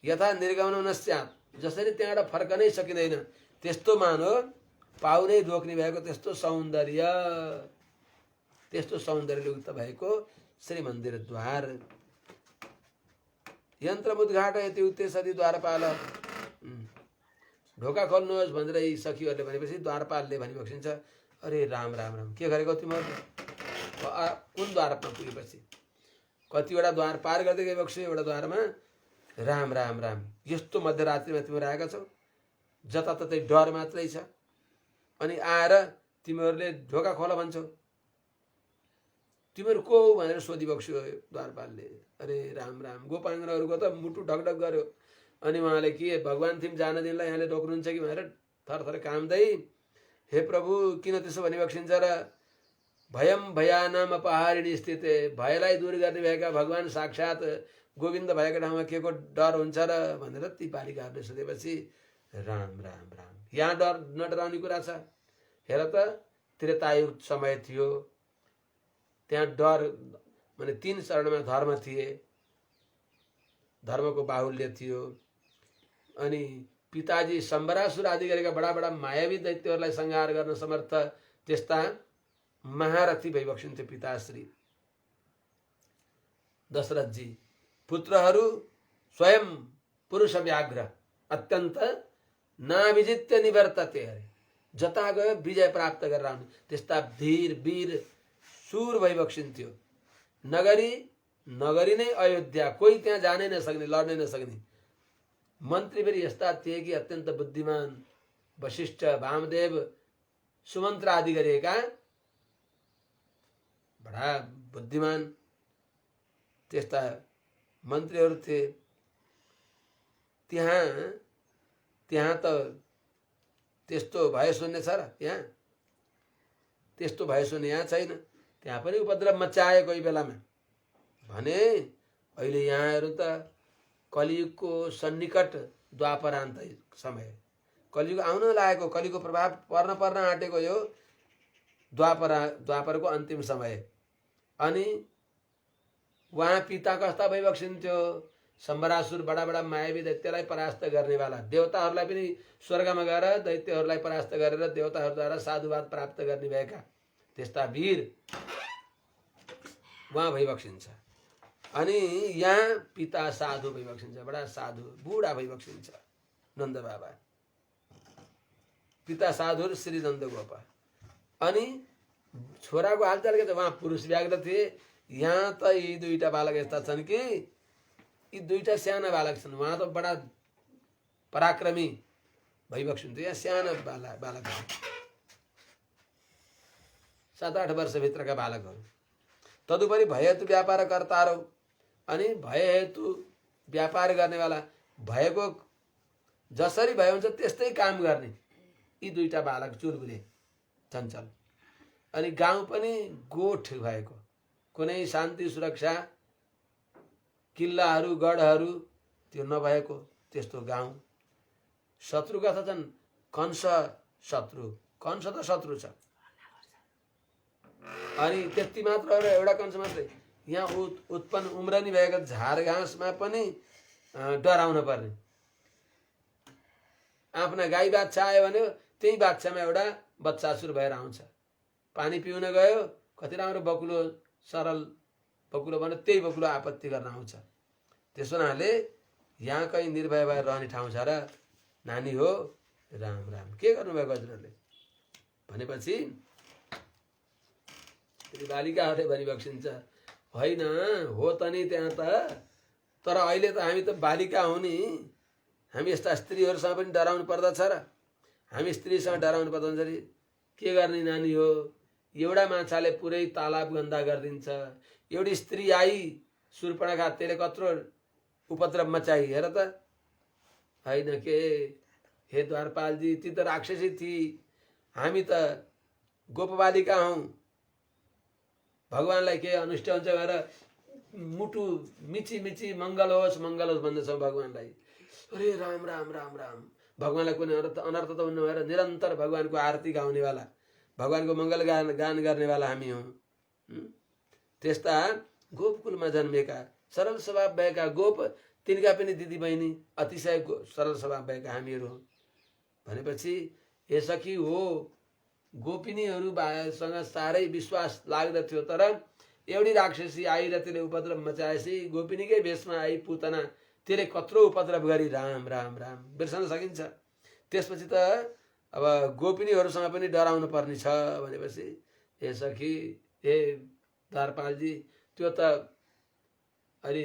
यथा निर्गमनं न स्यात्, जसरी त्यहाँबाट फर्कनै सकिँदैन त्यस्तो मानो पाउनै रोक्ने भएको त्यस्तो सौन्दर्यले युक्त भएको श्री मन्दिर द्वार। यन्त्र उद्घाटयति उक्ते सति द्वारपाल, ढोका खोल्नुहोस् भनेर यी सखीहरूले भनेपछि द्वारपालले भनिबक्सिन्छ, अरे राम राम राम के गरेको तिमीहरूले, कुन द्वारमा पुगेपछि कतिवटा द्वार पार गर्दै गइबक्स्यो, एउटा द्वारमा राम राम राम, यस्तो मध्यरात्रिमा तिमीहरू आएका छौ, जताततै डर मात्रै छ, अनि आएर तिमीहरूले ढोका खोल भन्छौ, तिमीहरू को भनेर सोधिबक्स्यो द्वारपालले। अरे राम राम, गोपाङ्गहरूको त मुटु ढकढक गर्यो, अनि उहाँले के भगवान तिमी जान दिनलाई यहाँले रोक्नुहुन्छ कि भनेर थरथर कामदै, हे प्रभु किन त्यसो भनिबक्सिन्छ र, भयम भयानाम अपहारिणी स्थित, भयलाई दूर गर्ने भएका भगवान साक्षात गोविन्द भएको ठाउँमा के को डर हुन्छ र भनेर ती बालिकाहरूले सोधेपछि राम राम राम, यहाँ डर नडराउने कुरा छ। हेर त त्रेतायुग समय थियो, त्यहाँ डर माने 3 चरणमा धर्म थिए, धर्मको बाहुल्य थियो। अनि पिताजी शम्बरासुर आदि गरेका बडा बडा मायावी दैत्यहरूलाई संहार गर्न समर्थ त्यस्ता महारथी भइबक्सिन् थियो पिताश्री दशरथजी। पुत्रहरू स्वयं पुरुष व्याघ्र अत्यन्त नाविजित्य निवर्तते, अरे जता गयो विजय प्राप्त गरेर आउने त्यस्ता धीर वीर सुर भइबक्सिन्थ्यो। नगरी नगरी नै अयोध्या, कोही त्यहाँ जानै नसक्ने, लड्नै नसक्ने। मन्त्री फेरि यस्ता थिए कि अत्यन्त बुद्धिमान, वशिष्ठ वामदेव सुमन्त्र आदि गरिएका बडा बुद्धिमान त्यस्ता मन्त्रीहरू थिए। त्यहाँ त त्यस्तो भए सुन्ने छ र? यहाँ त्यस्तो भए सुन्ने यहाँ छैन। त्यहाँ पनि उपद्रव मचाए कोही बेलामा भने। अहिले यहाँ हेर्नु त कलियुगको सन्निकट द्वापरान्त समय, कलियुग आउन लागेको, कलियुगको प्रभाव पर्न आँटेको यो द्वापरको अन्तिम समय। अनि उहाँ पिता कस्ता भइबक्सिन्थ्यो, शम्बरासुर बडा बडा मायावी दैत्यलाई परास्त गर्नेवाला, देवताहरूलाई पनि स्वर्गमा गएर दैत्यहरूलाई परास्त गरेर देवताहरूद्वारा साधुवाद प्राप्त गर्ने भएका त्यस्ता वीर उहाँ भइबक्सिन्छ। अनि यहाँ पिता साधु भइबक्सिन्छ, बडा साधु बुढा भइबक्सिन्छ नन्द बाबा। पिता साधु श्री नन्द गोपा। अनि छोराको हालचाल के छ? उहाँ पुरुष व्याघ्र थिए। यहाँ त यी दुईटा बालक यस्ता छन् कि यी दुईटा साना बालक छन्। उहाँ त बडा पराक्रमी भइबक्सिन्थ्यो। यहाँ साना बालक 7-8 वर्षभित्रका बालकहरू। तदुपरि भयहेतु व्यापार कर्तारौ, अनि भयहेतु व्यापार गर्नेवाला, भएको जसरी भए हुन्छ त्यस्तै काम गर्ने यी दुईटा बालक चुलबुले चञ्चल। अनि गाउँ पनि गोठ भएको, कुनै शान्ति सुरक्षा किल्लाहरू गढहरू त्यो नभएको त्यस्तो गाउँ। शत्रु कथा छन्? कंस शत्रु, कंस त शत्रु छ। अनि त्यति मात्र हो र? एउटा कंस मात्रै? यहाँ उत्पन्न उम्रनी भएको झार घाँसमा पनि डराउन पर्ने। आफ्ना गाई बाच्छा आयो भने त्यही बाच्छामा एउटा बच्चासुर भएर आउँछ। पानी पिउन गयो, कति राम्रो बकुलो, सरल बकुलो भने त्यही बकुलो आपत्ति गर्न आउँछ। त्यसो हुनाले यहाँ कहीँ निर्भय भएर रहने ठाउँ छ र? नानी हो राम राम। के गर्नुभयो हजुरहरूले भनेपछि बालिकाहरूले भनिबक्सिन्छ, होइन हो त नि त्यहाँ त, तर अहिले त हामी त बालिका हो नि, हामी यस्ता स्त्रीहरूसँग पनि डराउनु पर्दछ र? हामी स्त्रीसँग डराउनु पर्दछ नि? के गर्ने नानी हो? एउटा माछाले पुरै तालाब गन्दा गरिदिन्छ। एउटी स्त्री आई सुर्पणखा, त्यसले कत्रो उपद्रव मचाई। हेर त, होइन के हे द्वारपालजी, ती त राक्षसी थिए, हामी त गोपबालिका हौँ। भगवानलाई के अनुष्ट हुन्छ भनेर मुटु मिची मिची मङ्गल होस् भन्दछौँ भगवानलाई। अरे राम राम राम राम। भगवानलाई कुनै अनर्थ त हुनु भएर निरन्तर भगवानको आरती गाउनेवाला, भगवानको मङ्गल गान गर्नेवाला हामी हौँ। त्यस्ता गोपकुलमा जन्मेका सरल स्वभाव भएका गोप, तिनका पनि दिदीबहिनी अतिशय सरल स्वभाव भएका हामीहरू हौँ भनेपछि यसकी हो। गोपिनीहरूसँग साह्रै विश्वास लाग्दथ्यो, तर एउटी राक्षसी आई र त्यसले उपद्रव मचाएपछि गोपिनीकै भेषमा आई पुतना, त्यसले कत्रो उपद्रव गरी राम राम राम बिर्सन सकिन्छ। त्यसपछि त अब गोपिनीहरूसँग पनि डराउनु पर्ने छ भनेपछि यसकी हे द्वारपालजी, त्यो त अलि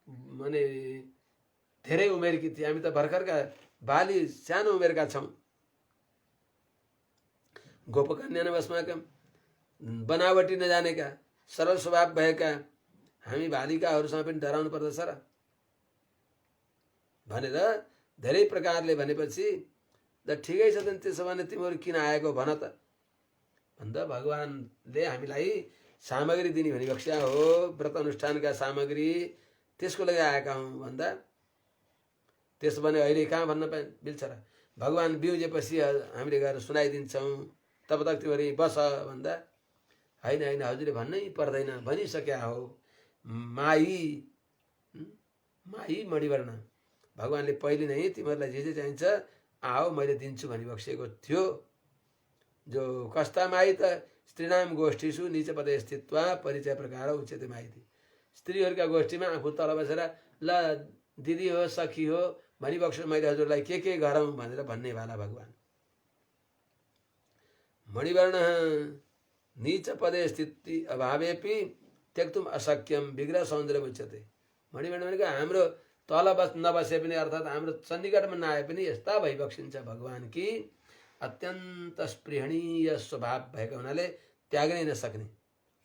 माने धेरै उमेरकी थिए, हामी त भर्खरका बाली सानो उमेरका छौँ। गोपकन्या नवस्माकम, बनावटी नजानेका सरल स्वभाव भएका हामी बालिकाहरूसँग पनि डराउनु पर्दछ र भनेर धेरै प्रकारले भनेपछि, द ठिकै छ त, त्यसो भने तिमीहरू किन आएको भन त भन्दा भगवानले हामीलाई सामग्री दिने भनी बक्स्या हो। व्रत अनुष्ठानका सामग्री त्यसको लागि आएका हौँ भन्दा त्यसो भने अहिले कहाँ भन्न मिल्छ र? भगवान बिउजेपछि हामीले गएर सुनाइदिन्छौँ, तब तक तिमीहरू बस भन्दा होइन होइन हजुरले भन्नै पर्दैन भनिसक्या हो। माई मणिवर्ण भगवानले पहिले नै तिमीहरूलाई जे चाहिन्छ आओ मैले दिन्छु भनी बक्सेको थियो। जो कस्ता माई त स्त्रीनाम गोष्ठीसु नीच पदे स्थित्वा परिचय प्रकार उच्यते माइती। स्त्रीहरूका गोष्ठीमा आफू तल बसेर ल दिदी हो सखी हो भनिबक्छु मैले हजुरलाई के गरौँ भनेर भन्नेवाला भगवान। मणिवर्ण नीच पदे स्थिति अभावेपि त्यक्तुम अशक्यम विग्रह सौन्दर्य उच्यते। मणिवर्ण भनेको हाम्रो तल नबसे पनि अर्थात् हाम्रो चण्डीगढमा नआए पनि यस्ता भइबक्सिन्छ भगवान कि अत्यन्त स्पृहणीय स्वभाव भएको हुनाले त्याग्नै नसक्ने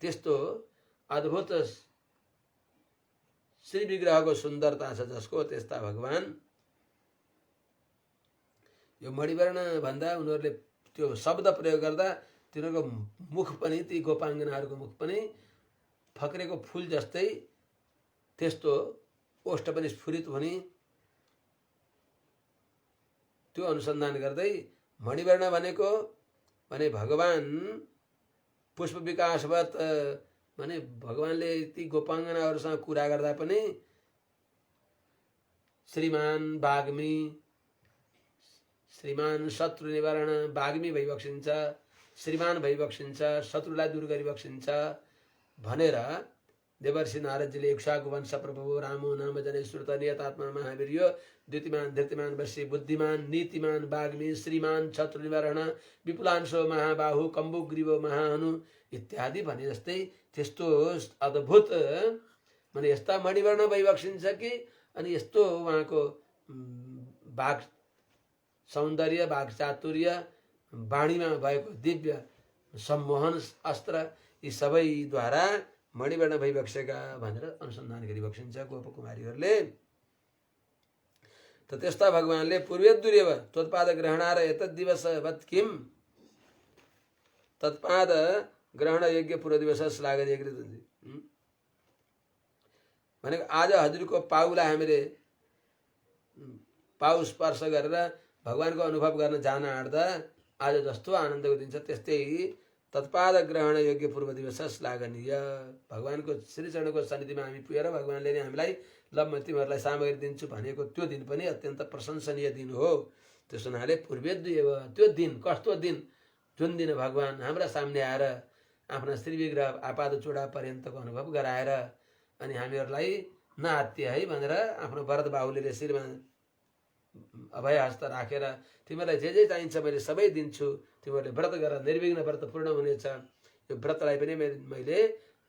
त्यस्तो अद्भुत श्री विग्रहको सुन्दरता छ जसको, त्यस्ता भगवान। यो मणिवर्ण भन्दा उनीहरूले त्यो शब्द प्रयोग गर्दा तिनीहरूको मुख पनि, ती गोपाङ्गनाहरूको मुख पनि फक्रेको फुल जस्तै त्यस्तो, ओष्ठ पनि स्फुरित हुने, त्यो अनुसन्धान गर्दै मणिवर्ण भनेको भने भगवान पुष्प विकासवत भने भगवानले ती गोपाङ्गनाहरूसँग कुरा गर्दा पनि श्रीमान बाग्मी, श्रीमान शत्रु निवारण बाग्मी भइबक्सिन्छ, श्रीमान भइबक्सिन्छ, शत्रुलाई दूर गरिबक्सिन्छ भनेर देवर्षि नारदजीले इक्ष्वाकु वंश प्रभु रामो नाम जनै श्रुत नियतात्मा महावीर्य द्युतिमान धृतिमान वशी बुद्धिमान नीतिमान बाग्मी श्रीमान शत्रु निवारण विपुलांशो महाबाहु कम्बुग्रीवो महाहनु इत्यादि भने जस्तै त्यस्तो अद्भुत माने यस्ता मणिवर्ण भइबक्सिन्छ कि अनि यस्तो उहाँको वाक सौन्दर्य, वाक चातुर्य, वाणीमा भएको दिव्य सम्मोहन अस्त्र यी सबैद्वारा मणिवर्ण भइबक्सेका भनेर अनुसन्धान गरिबक्सिन्छ गोपकुमारीहरूले। त त्यस्ता भगवानले पूर्वेद्दुरेव त्वत्पाद ग्रहणार एतद्दिवसवत् किम तत्पाद ग्रहण यज्ञ पूर्व दिवस श्लाघनीय भनेको आज हजुरको पाउलाई हामीले पाउ स्पर्श गरेर भगवानको अनुभव गर्न जान आँट्दा आज जस्तो आनन्दको दिन्छ त्यस्तै तत्पाद ग्रहण योग्य पूर्व दिवस श्लाघनीय। भगवानको श्रीचरणको सन्निधिमा हामी पुगेर भगवानले नै हामीलाई ल म तिमीहरूलाई सामग्री दिन्छु भनेको त्यो दिन पनि अत्यन्त प्रशंसनीय दिन हो। त्यसो हुनाले पूर्वेद्दुरेव त्यो दिन कस्तो दिन, जुन दिन भगवान हाम्रा सामने आएर आफ्ना श्री विग्रह आपाद चूडा पर्यन्तको अनुभव गराएर अनि हामीहरूलाई नआत्तिए है भनेर आफ्नो वरद बाहुलीले शिरमा अभय हस्त राखेर तिमीलाई जे चाहिन्छ मैले सबै दिन्छु, तिमीहरूले व्रत गर निर्विघ्न व्रत पूर्ण हुनेछ, यो व्रतलाई पनि मैले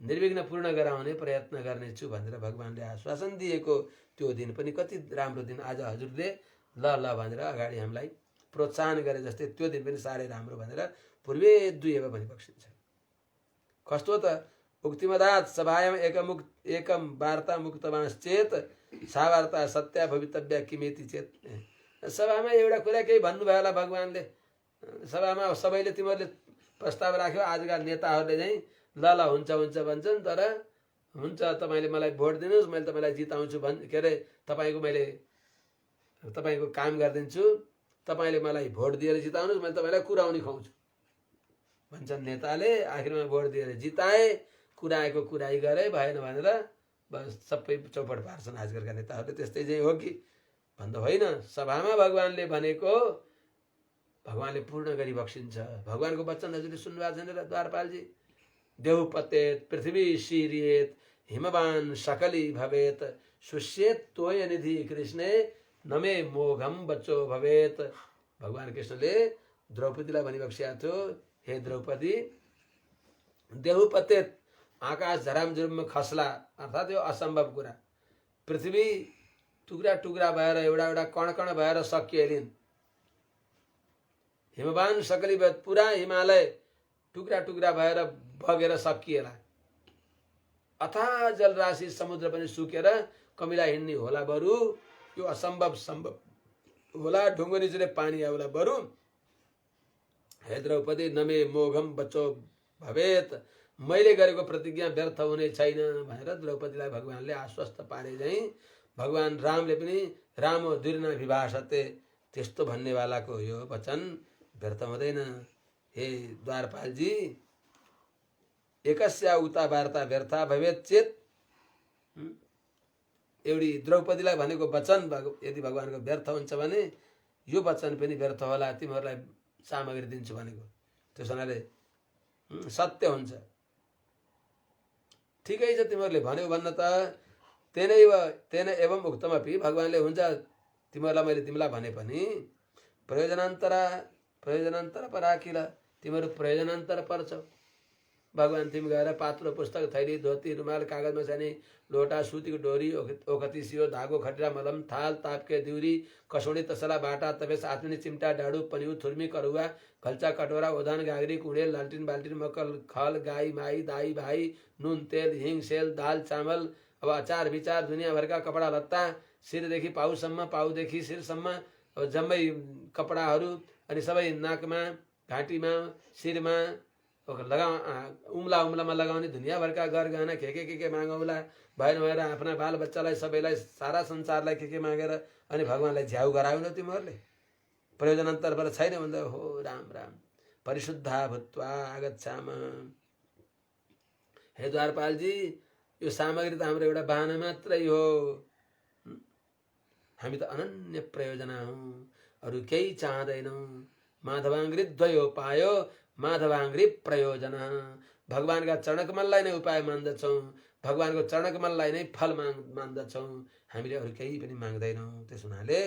निर्विघ्न पूर्ण गराउने प्रयत्न गर्नेछु भनेर भगवानले आश्वासन दिएको त्यो दिन पनि कति राम्रो दिन। आज हजुरले ल ल भनेर अगाडि हामीलाई प्रोत्साहन गरे जस्तै त्यो दिन पनि साह्रै राम्रो भनेर पूर्वेद्दुरेव भनिबक्सिन्छ। कस्तो त उक्तिमदात् सभायाम एकम वार्ता मुक्तवांश्चेत सा वार्ता सत्या भवितव्या किमेति चेत। सभामा एउटा कुरा केही भन्नुभयो होला भगवानले, सभामा सबैले तिमीहरूले प्रस्ताव राख्यो आजका नेताहरूले चाहिँ ल ल हुन्छ हुन्छ भन्छन्, तर हुन्छ तपाईँले मलाई भोट दिनुहोस् मैले तपाईँलाई जिताउँछु के अरे तपाईँको काम गरिदिन्छु, तपाईँले मलाई भोट दिएर जिताउनुहोस् मैले तपाईँलाई कुराउनी खुवाउँछु भन्छन् नेताले। आखिरमा भोट दिएर जिताए, कुराएको कुराई गरे, भएन भनेर बस सबै चौपट पार्छन् आजकलका नेताहरूले। त्यस्तै चाहिँ हो कि भन्दा होइन, सभामा भगवानले भनेको भगवानले पूर्ण गरी बक्सिन्छ। भगवानको वचन हजुरले सुन्नुभएको छैन र द्वारपालजी? देहु पतेत पृथ्वी शीरियेत हिमवान सकली भवेत सुष्येत तोय निधि कृष्णे नमे मोघम बच्चो भवेत। भगवान कृष्णले द्रौपदीलाई भनिबक्सिएको थियो, हे द्रौपदी देहु पतेत आकाश झरामझुरुममा खस्ला, अर्थात् यो असम्भव कुरा, पृथ्वी टुक्रा टुक्रा भएर एउटा एउटा कण कण भएर सकिएलिन्, हिमवान सकली पुरा हिमालय टुक्रा टुक्रा भएर बगेर सकिएला, अथाह जलराशि समुद्र पनि सुकेर कमिला हिँड्ने होला, बरु यो असम्भव सम्भव होला, ढुङ्गो निचुले पानी आउला, बरु हे द्रौपदी नमे मोघम बचो भवेत, मैले गरेको प्रतिज्ञा व्यर्थ हुने छैन भनेर द्रौपदीलाई भगवानले आश्वस्त पारे झैँ भगवान रामले पनि रामो दुर्ना विभाषते, त्यस्तो भन्नेवालाको यो वचन व्यर्थ हुँदैन। हे द्वारपालजी, एकस्या उता वार्ता व्यर्था भवेत चेत, एउटी द्रौपदीलाई भनेको वचन यदि भगवानको व्यर्थ हुन्छ भने यो वचन पनि व्यर्थ होला, तिमीहरूलाई सामग्री दिन्छु भनेको, त्यस हुनाले सत्य हुन्छ। ठिकै छ, तिमीहरूले भन्यो भन्न त तेन एवं उक्तमपि, भगवानले हुन्छ तिमीहरूलाई मैले तिमीलाई भने पनि प्रयोजनान्तर पराकिल, तिमीहरू प्रयोजनान्तर पर्छौ। भगवान तिमी गएर पात्रो पुस्तक थैली धोती रुमाल कागजमा छाने लोटा सुतीको डोरी ओखती सियो धागो खटिरा मलम थाल तापके दिउरी कसौडी तसला बाटा तबेस आत्मिनी चिम्टा डाडु पनिउ थुर्मी करुवा खल्चा कटोरा ओधान गाग्री कुँडेल लालटिन बाल्टिन मक्कल खल गाई माई दाई भाई नुन तेल हिङ सेल दाल चामल, अब अचार विचार दुनियाँभरका कपडा लत्ता, शिरदेखि पाउसम्म पाउदेखि शिरसम्म अब जम्मै कपडाहरू, अनि सबै नाकमा घाँटीमा शिरमा उम्लामा लगाउने दुनियाँभरका गरगहना के मागौला, भएन भएर आफ्ना बाल बच्चालाई सबैलाई सारा संसारलाई के मागेर अनि भगवानलाई झ्याउ गराउन तिमीहरूले प्रयोजनान्तरबाट छैन भन्दा हो राम राम परिशुद्धा भूत्वा आगच्छाम। हे द्वारपालजी, यो सामग्री त हाम्रो एउटा बाहना मात्रै हो, हामी त अनन्य प्रयोजना हौँ, अरू केही चाहँदैनौँ। माधवाङ्ग्री द्वयो पायो माधवाङ्ग्री प्रयोजना, भगवानका चरणकमललाई नै उपाय मान्दछौँ, भगवानको चरणकमललाई नै फल मान्दछौँ, हामीले अरू केही पनि माग्दैनौँ। त्यस हुनाले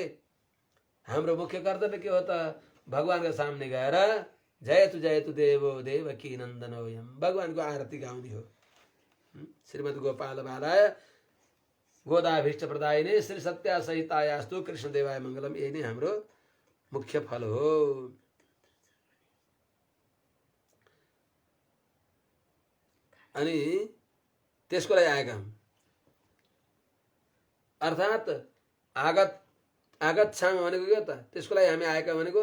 हाम्रो मुख्य कर्तव्य के हो त, भगवानको सामने गएर जयतु देवो देवकी नन्दनोयम, भगवानको आरती गाउने हो। श्रीमद् गोपाल बालाय गोदाभीष्ट प्रदायिने श्री सत्या सहितायास्तु कृष्णदेवाय मङ्गलम, यही नै हाम्रो मुख्य फल हो। अनि त्यसको लागि आएका हौँ, अर्थात् आगच्छाम भनेको के त, त्यसको लागि हामी आएका भनेको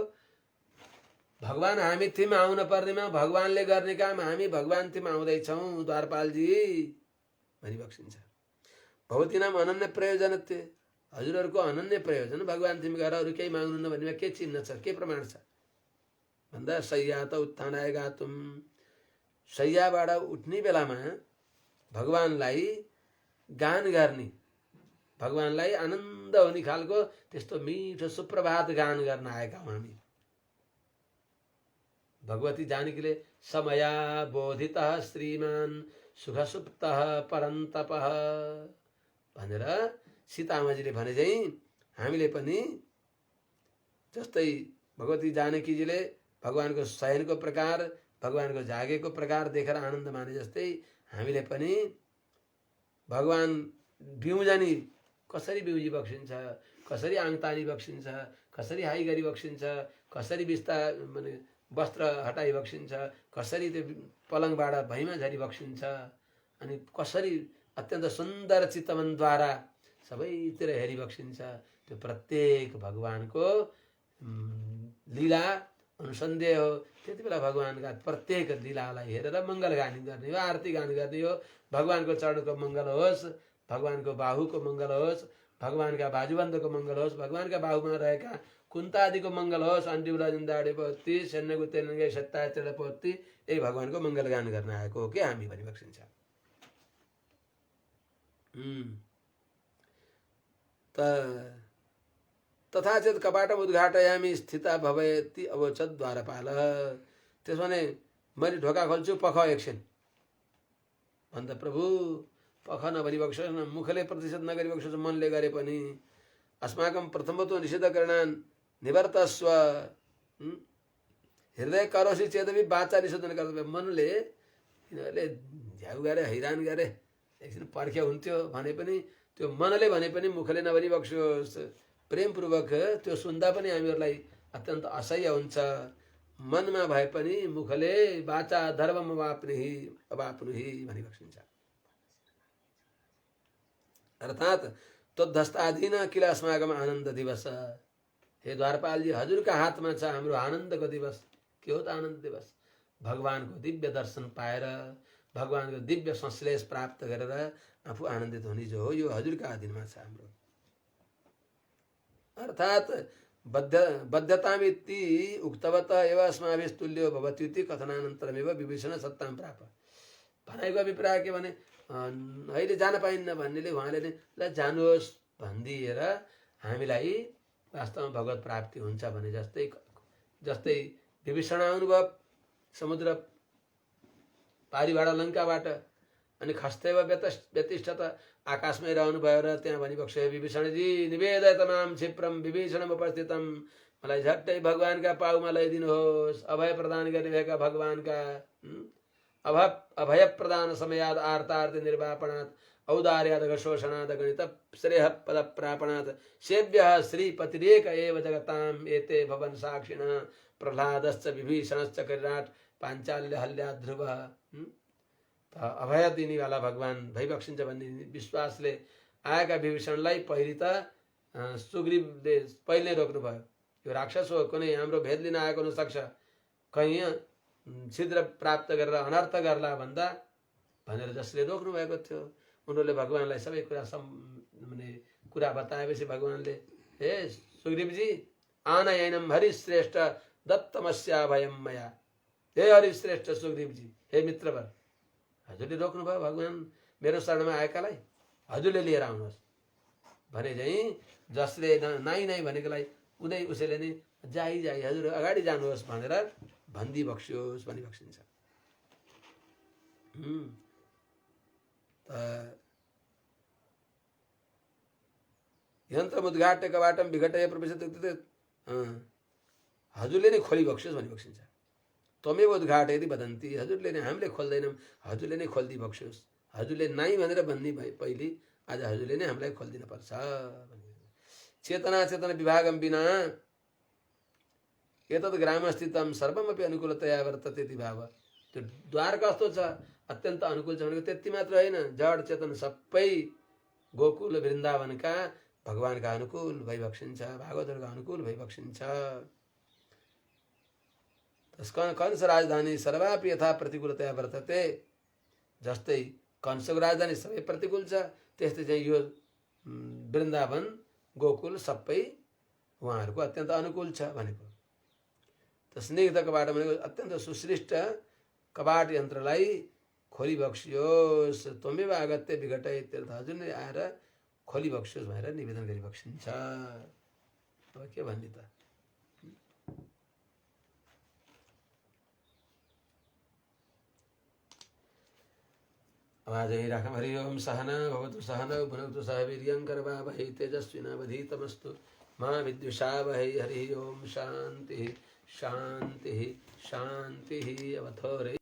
भगवान हामी थिम आउन पर्नेमा भगवानले गर्ने काम हामी भगवान थिम आउँदैछौँ द्वारपालजी भनी बक्सिन्छ। भवतीनाम अनन्य प्रयोजन थिए, हजुरहरूको अनन्य प्रयोजन भगवान तिमी गएर अरू केही माग्नुहुन्न भन्नेमा के चिन्ह छ, के प्रमाण छ भन्दा शय्या त उत्थानाय गातुम, शय्याबाट उठ्ने बेलामा भगवानलाई गान गर्ने, भगवानलाई आनन्द हुने खालको त्यस्तो मिठो सुप्रभात गान गर्न आएका हौँ हामी। भगवती जानकीले समया बोधितः श्रीमान सुखसुप्तः परन्तपः भनेर सीतामाजीले भने चाहिँ हामीले पनि जस्तै भगवती जानकीजीले भगवानको शयनको प्रकार भगवानको जागेको प्रकार देखेर आनन्द माने जस्तै हामीले पनि भगवान बिउजानी कसरी बिउजी बक्सिन्छ, कसरी आङतानी बक्सिन्छ, कसरी हाई गरी बक्सिन्छ, कसरी बिस्ता माने वस्त्र हटाई बक्सिन्छ, कसरी त्यो पलङबाट भैमा झरी बक्सिन्छ, अनि कसरी अत्यन्त सुन्दर चितवनद्वारा सबैतिर हेरी बक्सिन्छ, त्यो प्रत्येक भगवानको लीला अनुसन्देह हो। त्यति बेला भगवानका प्रत्येक लीलालाई हेरेर मङ्गल गान गर्ने हो, आरती गान गर्ने हो। भगवानको चरणको मङ्गल होस्, भगवानको बाहुको मङ्गल होस्, भगवानका बाजुबन्धको मङ्गल होस्, भगवानका बाहुमा रहेका कुन्तादिको मङ्गल होस्, अन्डिउला जिन्दाडे पोती सेन्नगु तेलङ्गे सत्ता तेल पोती, यही भगवानको मङ्गल गान गर्न आएको हो कि हामी भनी बक्सिन्छ। तथा चेत कपाटम उद्घाटयामि स्थिता भवति अवोचत द्वारपाल, त्यसो भने मैले ढोका खोल्छु पख एकछिन भन्दा प्रभु पख नभनी बक्सोस् न, मुखले प्रतिषेध नगरी बक्सोस्, मनले गरे पनि अस्माकं प्रथमतो निषेधकरणान् निवर्तस्व, हृदय करोसी चेदपि बाचा निषेधन कर्तव्य, मनले यिनीहरूले झ्याउ गरे हैरान गरे एकछिन पर्ख्या हुन्थ्यो भने पनि त्यो मनले भने पनि मुखले नभनी बक्सोस्, प्रेमपूर्वक त्यो सुन्दा पनि हामीहरूलाई अत्यन्त असह्य हुन्छ। मनमा भए पनि मुखले बाचा धर्मम अवाप्नुहि भनी बक्सिन्छ। अर्थात् तद्धस्ताधीन किल अस्माकम आनन्द दिवस, हे द्वारपालजी हजुरका हातमा छ हाम्रो आनन्दको दिवस, के हो त आनन्द दिवस? भगवानको दिव्य दर्शन पाएर भगवानको दिव्य संश्लेष प्राप्त गरेर आफू आनन्दित हुने जो हो यो हजुरका अधीनमा छ हाम्रो। अर्थात् बद्धतामिति उक्तवत एव अस्माभिस्तुल्यो भवत्युति कथनानन्तरमेव विभीषण सत्तां प्राप। भनाइको अभिप्राय के भने अहिले जान पाइन्न भन्नेले उहाँले नै ल जानुहोस् भनिदिएर हामीलाई वास्तवमा भगवत प्राप्ति हुन्छ भने जस्तै विभीषण आउनुभयो समुद्र पारिबाट लङ्काबाट अनि खस्तेव व्यतिष्ठत आकाशमै रहनुभयो र त्यहाँ भनिबक्ष विभीषणजी निवेदय तमाम क्षिप्रम विभीषणम उपस्थितम, मलाई झट्टै भगवानका पाउमा ल्याइदिनुहोस्। अभय प्रदान गर्ने भएका भगवानका अभय प्रदान समयाद आर्तार्थ निर्वापणात् औदार्याद शोषणाद गणित श्रेय पद प्रापणात् सेव्यः श्रीपतिरेक एव जगताम एते भवन साक्षिणः प्रह्लादश्च विभीषणश्च करिराट पाञ्चाल्य हल्या ध्रुव। अभय दिने वाला भगवान भइबक्सिन्छ भन्ने विश्वासले आएका विभीषणलाई पहिले त सुग्रीवले पहिले रोक्नुभयो। यो राक्षस हो, कुनै हाम्रो भेद लिन आएको हुनसक्छ, कहीँ छिद्र प्राप्त गरेर अनर्थ गर्ला भन्दा भनेर जसले रोक्नु भएको थियो उनीहरूले भगवानलाई सबै कुरा बताएपछि भगवानले हे सुग्रीवजी आन ऐनम हरिश्रेष्ठ दत्तमस्या भयम मया, हे हरिश्रेष्ठ सुग्रीवजी, हे मित्रवर, हजुरले रोक्नुभयो भगवान मेरो शरणमा आएकालाई, हजुरले लिएर आउनुहोस् भने चाहिँ जसले नाइ नाइ भनेकोलाई उदै उसैले नै जाई हजुर अगाडि जानुहोस् भनेर भनिदिबक्स्योस् भनिबक्सिन्छ। यन्त्रमुद्घाट्य कवाटम विघटय प्रवेशित हजुरले नै खोलिबक्स्योस् भनिबक्सिन्छ। त्वमेव उद्घाटयति वदन्ति, हजुरले नै, हामीले खोल्दैनौँ, हजुरले नै खोलिदिबक्स्योस्। हजुरले नाइ भनेर भन्ने भए पहिले आज हजुरले नै हामीलाई खोलिदिन पर्छ। चेतना चेतन विभागम बिना एतद् ग्रामस्थितम सर्वमपि अनुकूलतया वर्तते इति भाव। त्यो द्वार कस्तो छ, अत्यन्त अनुकूल छ भनेको त्यति मात्र होइन, जड चेतन सबै गोकुल वृन्दावनका भगवानका अनुकूल भइबक्सिन्छ, भागवतहरूका अनुकूल भइबक्सिन्छ। कंस राजधानी सर्वापि यथा प्रतिकूलतया वर्तते, जस्तै कंसको राजधानी सबै प्रतिकूल छ त्यस्तै चाहिँ यो वृन्दावन गोकुल सबै उहाँहरूको अत्यन्त अनुकूल छ भनेको। त स्निग्ध कबाट भनेको अत्यन्त सुश्रेष्ठ कबाट यन्त्रलाई खोलिबक्स्योस्। त्वमेव आगत्य विघटय तीर्थ, हजुर नै आएर खोलिबक्स्योस् भनेर निवेदन गरिबक्सिन्छ। अब के भन्ने त, आज यही राखौँ। हरि ओम सहना भवतु सहनौ भुनक्तु सह वीर्यं करवावहै तेजस्विनावधीतमस्तु मा विद्विषावहै। हरि ओम शान्तिः शान्तिः शान्तिः। अवथोरे